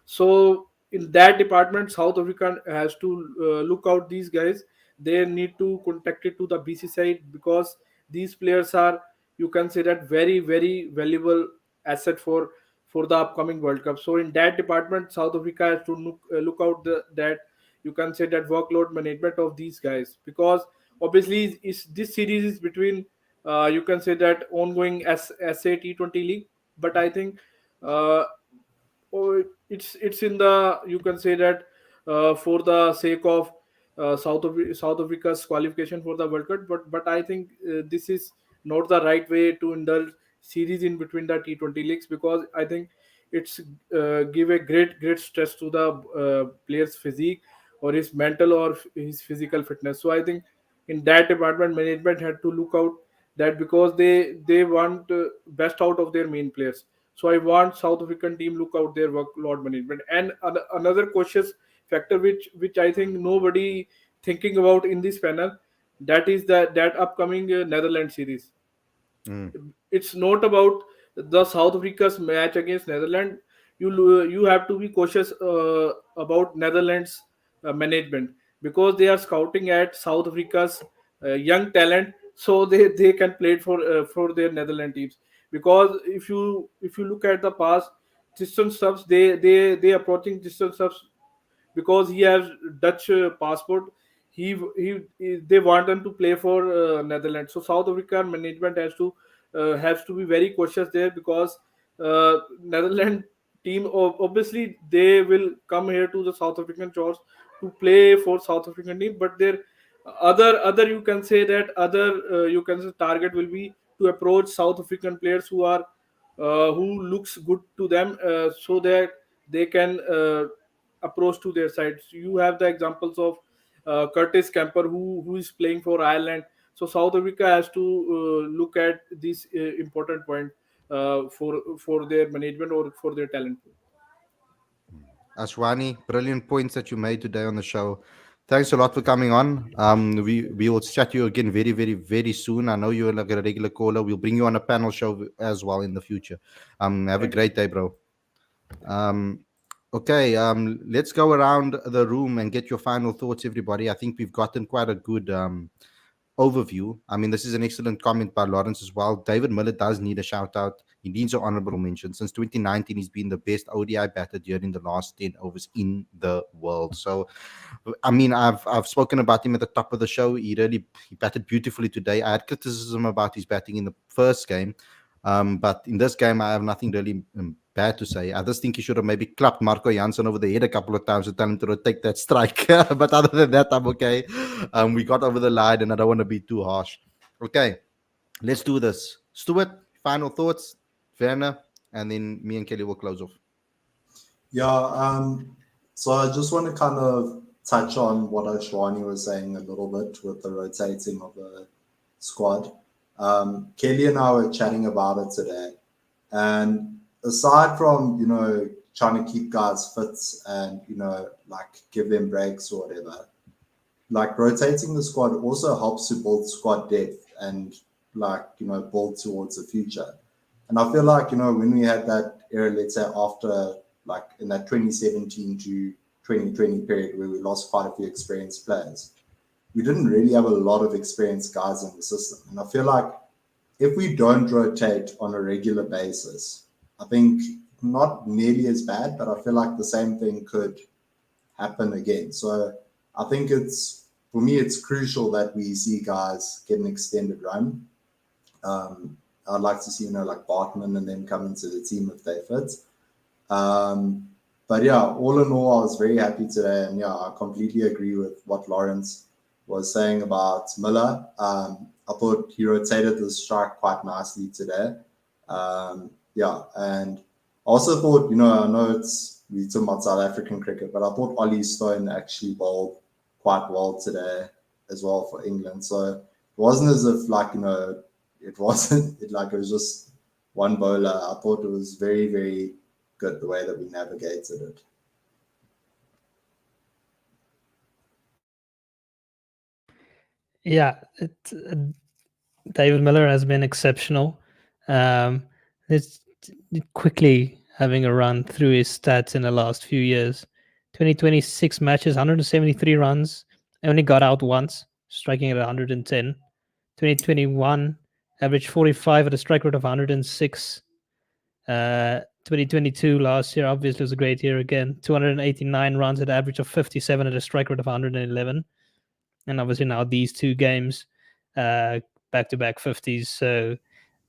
So in that department, South Africa has to look out these guys. They need to contact it to the BC side, because these players are, you can say that, very valuable asset for the upcoming World Cup. So in that department, South Africa has to look out that, you can say that, workload management of these guys, because obviously this series is between, you can say that, ongoing SA T20 league. But I think uh, it's in the, you can say that, for the sake of South Africa's qualification for the World Cup. But I think this is not the right way to indulge series in between the T20 leagues, because I think it's give a great stress to the player's physique, or his mental, or his physical fitness. So I think in that department, management had to look out that, because they want best out of their main players. So I want South African team look out their workload management. And another cautious factor, which I think nobody thinking about in this panel, that is that upcoming Netherlands series. Mm. It's not about the South Africa's match against Netherlands. You have to be cautious about Netherlands management, because they are scouting at South Africa's young talent, so they can play it for their Netherlands teams. Because if you look at the past, Tristan Stubbs, they approaching Tristan Stubbs because he has Dutch passport. They want them to play for Netherlands. So South African management has to be very cautious there, because Netherlands team, obviously they will come here to the South African shores to play for South African team, but their other you can say that, other you can say target will be to approach South African players who looks good to them, so that they can approach to their sides. You have the examples of Curtis Camper, who is playing for Ireland. So South Africa has to look at this important point for their management, or for their talent. Ashwani, brilliant points that you made today on the show. Thanks a lot for coming on. We will chat to you again very soon. I know you're like a regular caller. We'll bring you on a panel show as well in the future. Have a Thank great day, bro. Okay, let's go around the room and get your final thoughts, everybody. I think we've gotten quite a good overview. I mean, this is an excellent comment by Lawrence as well. David Miller does need a shout out. He needs an honorable mention. Since 2019, he's been the best ODI batter during the last 10 overs in the world. So, I mean, I've spoken about him at the top of the show. He batted beautifully today. I had criticism about his batting in the first game. But in this game, I have nothing really bad to say. I just think he should have maybe clapped Marco Jansen over the head a couple of times to tell him to take that strike. But other than that, I'm okay. We got over the line, and I don't want to be too harsh. Okay, let's do this. Stuart, final thoughts, Werner, and then me and Kelly will close off. Yeah, so I just want to kind of touch on what Ashwani was saying a little bit with the rotating of the squad. Kelly and I were chatting about it today, and aside from trying to keep guys fit and like give them breaks or whatever, like rotating the squad also helps to build squad depth and like build towards the future. And I feel like when we had that era, let's say after like in that 2017 to 2020 period where we lost quite a few experienced players, we didn't really have a lot of experienced guys in the system. And I feel like if we don't rotate on a regular basis, I think not nearly as bad, but I feel like the same thing could happen again. So I think for me, it's crucial that we see guys get an extended run. I'd like to see, like Bartman and then come into the team if they fit. But yeah, all in all, I was very happy today. And yeah, I completely agree with what Lawrence was saying about Miller. I thought he rotated the strike quite nicely today. Yeah, and I also thought, I know we're talking about South African cricket, but I thought Ollie Stone actually bowled quite well today as well for England. So it wasn't as if it was just one bowler. I thought it was very, very good the way that we navigated it. Yeah, David Miller has been exceptional. Let's quickly having a run through his stats in the last few years. 2026 matches, 173 runs, only got out once, striking at 110. 2021, averaged 45 at a strike rate of 106. 2022 last year obviously was a great year again. 289 runs at an average of 57 at a strike rate of 111. And obviously now these 2 games, back-to-back 50s. So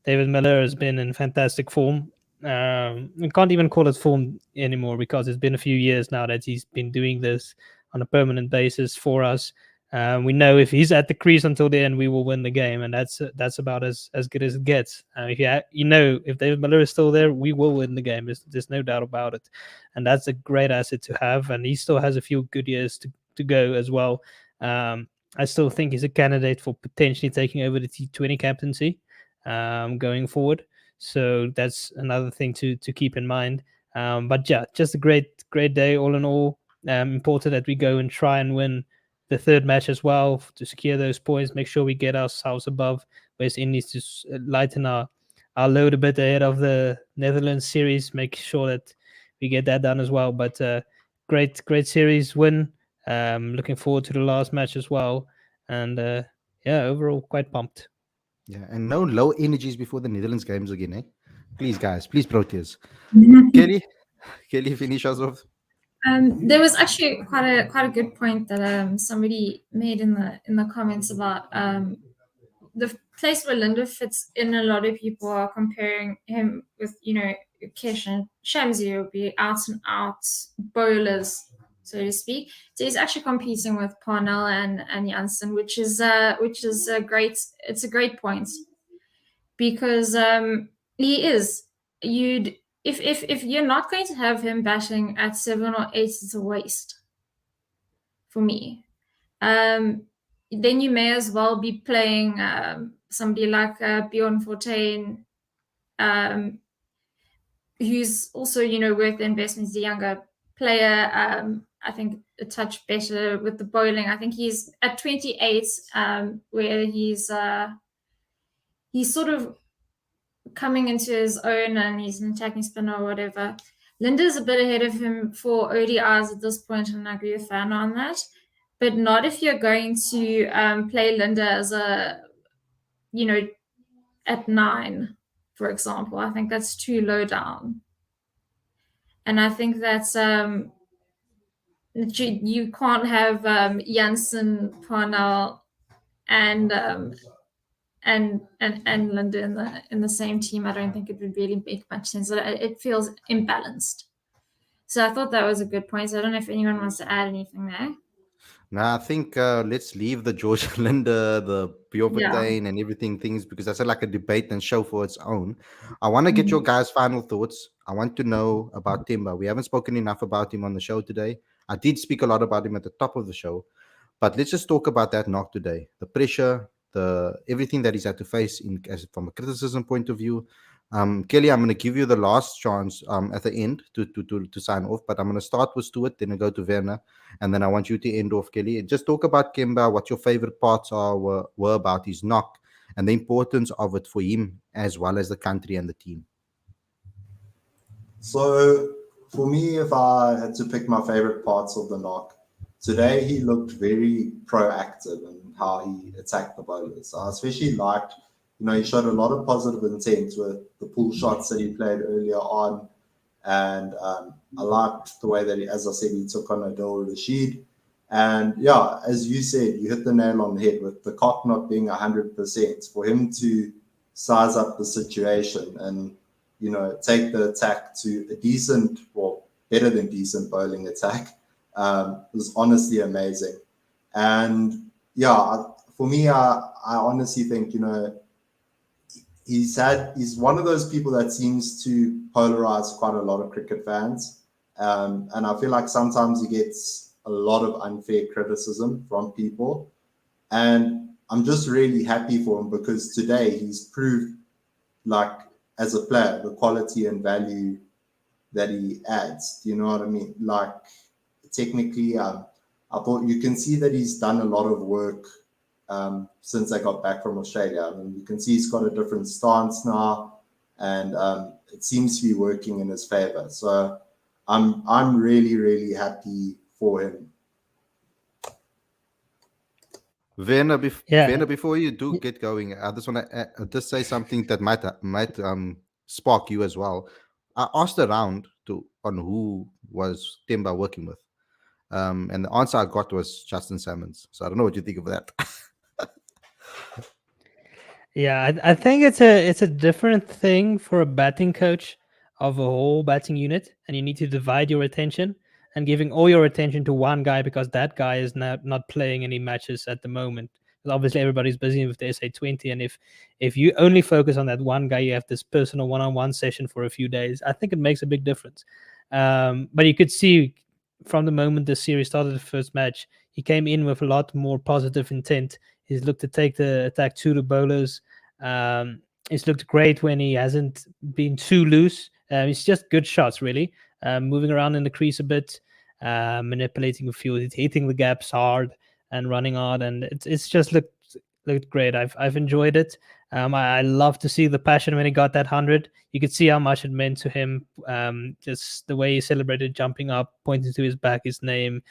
David Miller has been in fantastic form. We can't even call it form anymore because it's been a few years now that he's been doing this on a permanent basis for us. We know if he's at the crease until the end, we will win the game, and that's about as good as it gets. If David Miller is still there, we will win the game. There's no doubt about it, and that's a great asset to have. And he still has a few good years to go as well. I still think he's a candidate for potentially taking over the T20 captaincy going forward. So that's another thing to keep in mind. But yeah, just a great day all in all. Important that we go and try and win the 3rd match as well to secure those points, make sure we get ourselves above West Indies to lighten our load a bit ahead of the Netherlands series, make sure that we get that done as well. But great series win. Looking forward to the last match as well. And overall quite pumped. Yeah, and no low energies before the Netherlands games again, eh? Please, guys, please, Proteas. Kelly, finish us off. There was actually quite a good point that somebody made in the comments about the place where Linda fits in. A lot of people are comparing him with Kesh and Shamsi, would be out and out bowlers, so to speak. So he's actually competing with Parnell and Janssen, which is a great. It's a great point because he is. If you're not going to have him batting at 7 or 8, it's a waste for me. Then you may as well be playing somebody like Bloemfontein, who's also worth the investment. He's a younger player. I think a touch better with the bowling. I think he's at 28, where he's sort of coming into his own, and he's an attacking spinner or whatever. Linda's a bit ahead of him for ODIs at this point, and I agree with Fana on that. But not if you're going to play Linda as a, at 9, for example. I think that's too low down. And I think that's you can't have Janssen, Parnell, and Linda in the same team. I don't think it would really make much sense. It feels imbalanced. So I thought that was a good point. So I don't know if anyone wants to add anything there. Nah, I think let's leave the George Linda, the Bloemfontein, and everything things, because that's like a debate and show for its own. I want to get your guys' final thoughts. I want to know about Timber. We haven't spoken enough about him on the show today. I did speak a lot about him at the top of the show, but let's just talk about that knock today. The pressure, the everything that he's had to face from a criticism point of view. Kelly, I'm going to give you the last chance at the end to sign off, but I'm going to start with Stuart, then I go to Werner, and then I want you to end off, Kelly. Just talk about Kemba, what your favorite parts were about his knock, and the importance of it for him as well as the country and the team. So for me, if I had to pick my favorite parts of the knock, today he looked very proactive in how he attacked the bowlers. I especially liked, he showed a lot of positive intent with the pull shots that he played earlier on. And I liked the way that, as I said, he took on Adil Rashid. And yeah, as you said, you hit the nail on the head with the cock not being 100%. For him to size up the situation and, take the attack to a decent, well, better than decent bowling attack was honestly amazing. And yeah, for me, I honestly think, he's one of those people that seems to polarize quite a lot of cricket fans. And I feel like sometimes he gets a lot of unfair criticism from people. And I'm just really happy for him because today he's proved, like, as a player, the quality and value that he adds. Do you know what I mean? Like, technically, I thought you can see that he's done a lot of work since I got back from Australia. I mean, you can see he's got a different stance now, and it seems to be working in his favor. So I'm really, really happy for him. Werner, Yeah. Werner, before you do get going, I just want to just say something that might spark you as well. I asked around on who was Timba working with, and the answer I got was Justin Salmons. So I don't know what you think of that. Yeah, I think it's a different thing for a batting coach of a whole batting unit, and you need to divide your attention and giving all your attention to one guy because that guy is not playing any matches at the moment. 'Cause obviously, everybody's busy with the SA20, and if you only focus on that one guy, you have this personal one-on-one session for a few days. I think it makes a big difference. But you could see from the moment the series started, the first match, he came in with a lot more positive intent. He's looked to take the attack to the bowlers. He's looked great when he hasn't been too loose. It's just good shots, really. Moving around in the crease a bit, manipulating the field, hitting the gaps hard and running hard, and it's just looked great. I've enjoyed it. I love to see the passion when he got that 100. You could see how much it meant to him. Just the way he celebrated, jumping up, pointing to his back, his name,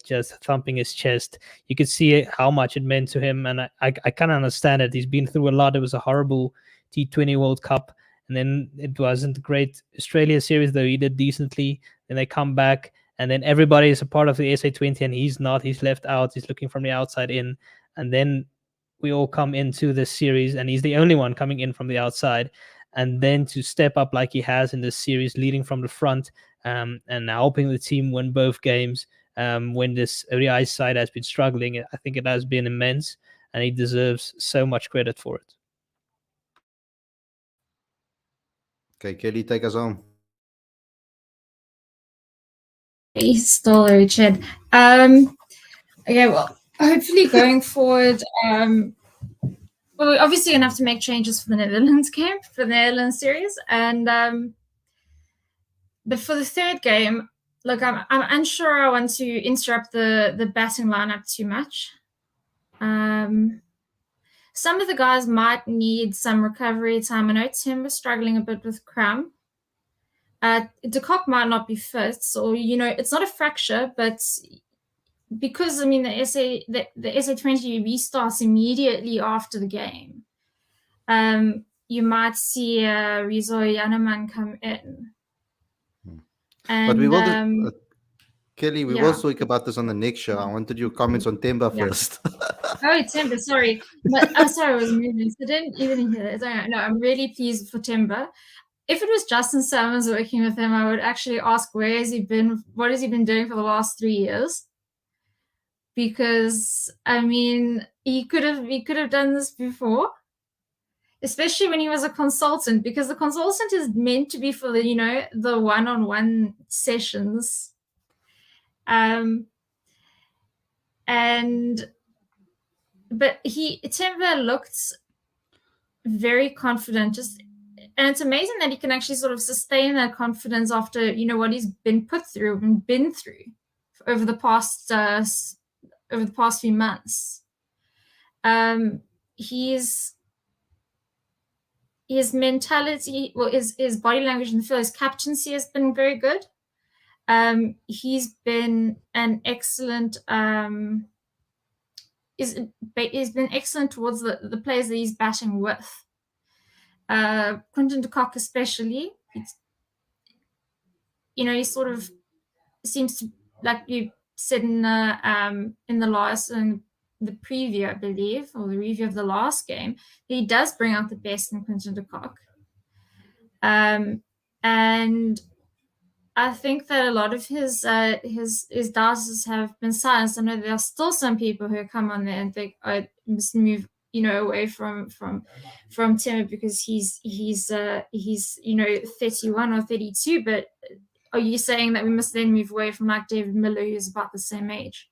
just thumping his chest. You could see how much it meant to him, and I kind of understand it. He's been through a lot. It was a horrible T20 World Cup, and then it wasn't a great Australia series, though he did decently. Then they come back, and then everybody is a part of the SA20, and he's not. He's left out. He's looking from the outside in, and then we all come into this series, and he's the only one coming in from the outside. And then to step up like he has in this series, leading from the front, and helping the team win both games. When this ODI side has been struggling, I think it has been immense, and he deserves so much credit for it. Okay, Kelly, take us home. Still, Richard. Okay, well, hopefully going forward, well, we're obviously going to have to make changes for the Netherlands game, for the Netherlands series. And but for the third game, look, I'm unsure I want to interrupt the batting lineup too much. Some of the guys might need some recovery time. I know Tim was struggling a bit with cramp. De Kock might not be fit, or it's not a fracture, but because I mean the SA20 restarts immediately after the game, you might see Rizo Yaneman come in. And, but we will, Kelly, we will speak about this on the next show. I wanted your comments on Timba first. Oh, Timba, sorry. But sorry, I was moving, so I didn't even hear it. No, I'm really pleased for Timba. If it was Justin Salmons working with him, I would actually ask where has he been, what has he been doing for the last 3 years? Because I mean, he could have done this before, especially when he was a consultant, because the consultant is meant to be for the the one-on-one sessions. But Timber looked very confident, and it's amazing that he can actually sort of sustain that confidence after what he's been put through and been through over the past few months. His mentality, well, his body language in the field, his captaincy has been very good. He's been an excellent. He's been excellent towards the players that he's batting with. Quinton de Kock especially, he sort of seems to, like you said in the preview, I believe, or the review of the last game, he does bring out the best in Quinton de Kock. And I think that a lot of his doubts have been silenced. I know there are still some people who come on there and think, I must move, away from Timber because he's 31 or 32. But are you saying that we must then move away from like David Miller, who's about the same age?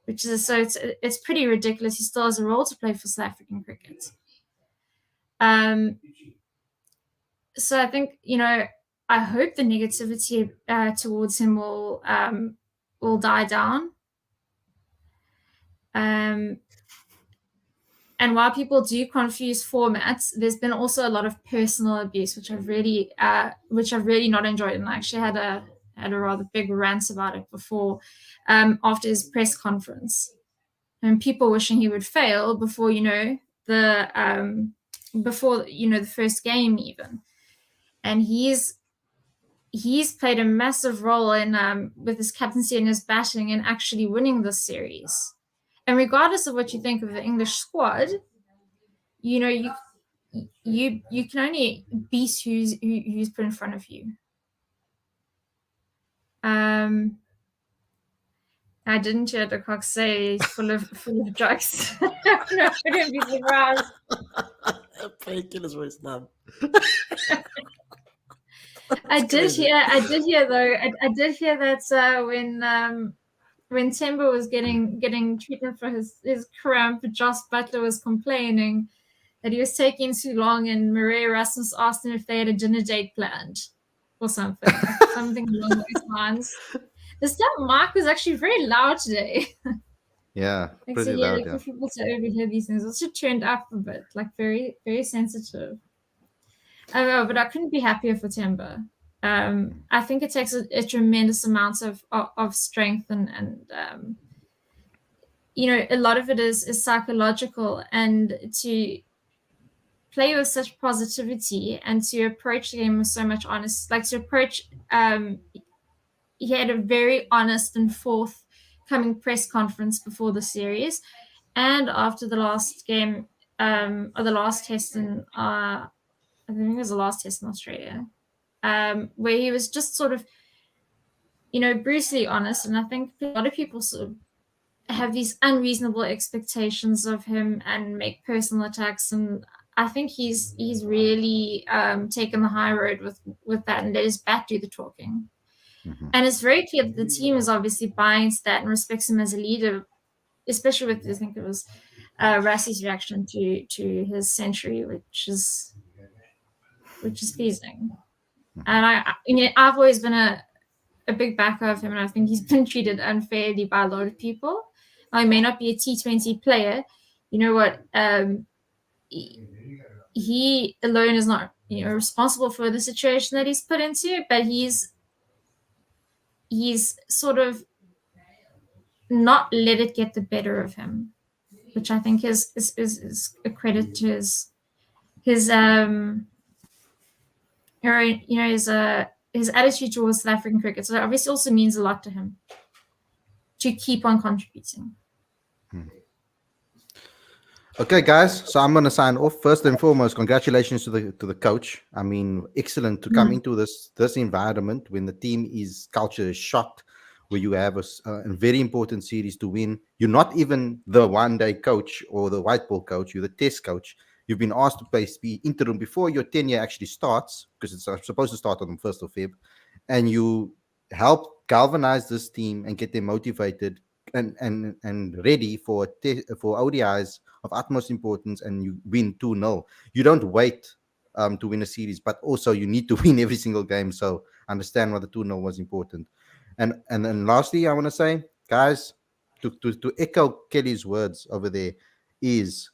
Which is it's pretty ridiculous. He still has a role to play for South African cricket. So I think I hope the negativity towards him will die down. And while people do confuse formats, there's been also a lot of personal abuse, which I've really not enjoyed. And I actually had a rather big rant about it before, after his press conference. and people wishing he would fail before the first game even. And he's played a massive role in with his captaincy and his batting and actually winning this series. And regardless of what you think of the English squad, you can only beat who's put in front of you. I didn't hear the cock say he's full of drugs. No, I wouldn't be surprised. Painkillers for his numb. I did hear that when Temba was getting treatment for his cramp, Joss Butler was complaining that he was taking too long, and Maria Rasmus asked him if they had a dinner date planned or something along those lines. The step Mark was actually very loud today. Yeah, Like, pretty so loud. like, Yeah. for people to overhear these things, also turned up a bit, like very, very sensitive. I don't know, but I couldn't be happier for Temba. I think it takes a tremendous amount of strength and a lot of it is psychological, and to play with such positivity and to approach the game with so much honesty, like to approach he had a very honest and forthcoming press conference before the series and after the last game, or the last test in I think it was the last test in Australia, where he was just sort of brutally honest. And I think a lot of people sort of have these unreasonable expectations of him and make personal attacks, and I think he's really taken the high road with that and let his bat do the talking. And it's very clear that the team is obviously buying into that and respects him as a leader, especially with, I think it was Rassie's reaction to his century, which is pleasing. And I've always been a big backer of him, and I think he's been treated unfairly by a lot of people. I may not be a T20 player. You know what? He alone is not responsible for the situation that he's put into, but he's sort of not let it get the better of him, which I think is a credit to his his attitude towards South African cricket. So that obviously also means a lot to him to keep on contributing. Okay, guys. So I'm going to sign off. First and foremost, congratulations to the coach. I mean, excellent to come into this environment when the team culture is shot, where you have a very important series to win. You're not even the one-day coach or the white ball coach. You're the test coach. You've been asked to be interim before your tenure actually starts, because it's supposed to start on the 1st of Feb. And you help galvanize this team and get them motivated and ready for ODIs of utmost importance, and you win 2-0. You don't wait to win a series, but also you need to win every single game. So understand why the 2-0 was important. And then lastly, I want to say, guys, to echo Kelly's words over there, is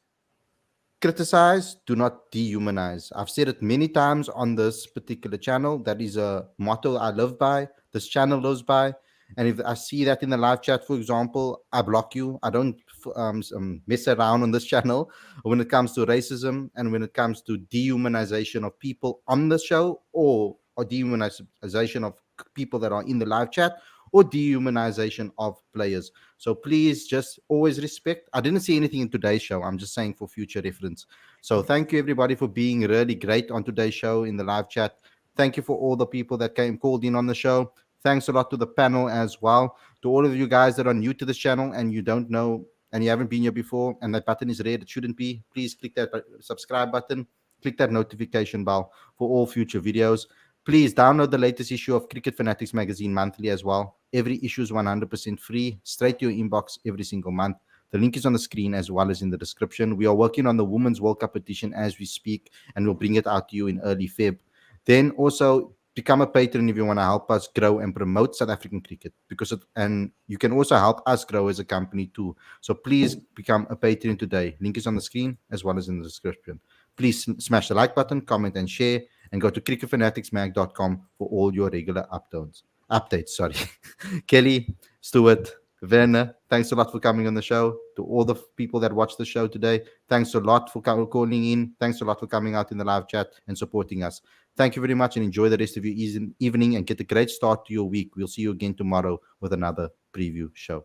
criticize, do not dehumanize. I've said it many times on this particular channel. That is a motto I live by. This channel lives by. And if I see that in the live chat, for example, I block you. I don't mess around on this channel when it comes to racism and when it comes to dehumanization of people on the show, or dehumanization of people that are in the live chat, or dehumanization of players. So please just always respect. I didn't see anything in today's show. I'm just saying for future reference. So thank you, everybody, for being really great on today's show in the live chat. Thank you for all the people that called in on the show. Thanks a lot to the panel as well. To all of you guys that are new to this channel and you don't know and you haven't been here before and that button is red, it shouldn't be. Please click that subscribe button. Click that notification bell for all future videos. Please download the latest issue of Cricket Fanatics magazine monthly as well. Every issue is 100% free, straight to your inbox every single month. The link is on the screen as well as in the description. We are working on the Women's World Cup edition as we speak, and we'll bring it out to you in early Feb. Then also become a patron if you want to help us grow and promote South African cricket, and you can also help us grow as a company too. So please become a patron today. Link is on the screen as well as in the description. Please smash the like button, comment and share, and go to cricketfanaticsmag.com for all your regular updates. Kelly, Stuart, Werner, thanks a lot for coming on the show. To all the people that watched the show today, thanks a lot for calling in. Thanks a lot for coming out in the live chat and supporting us. Thank you very much and enjoy the rest of your evening and get a great start to your week. We'll see you again tomorrow with another preview show.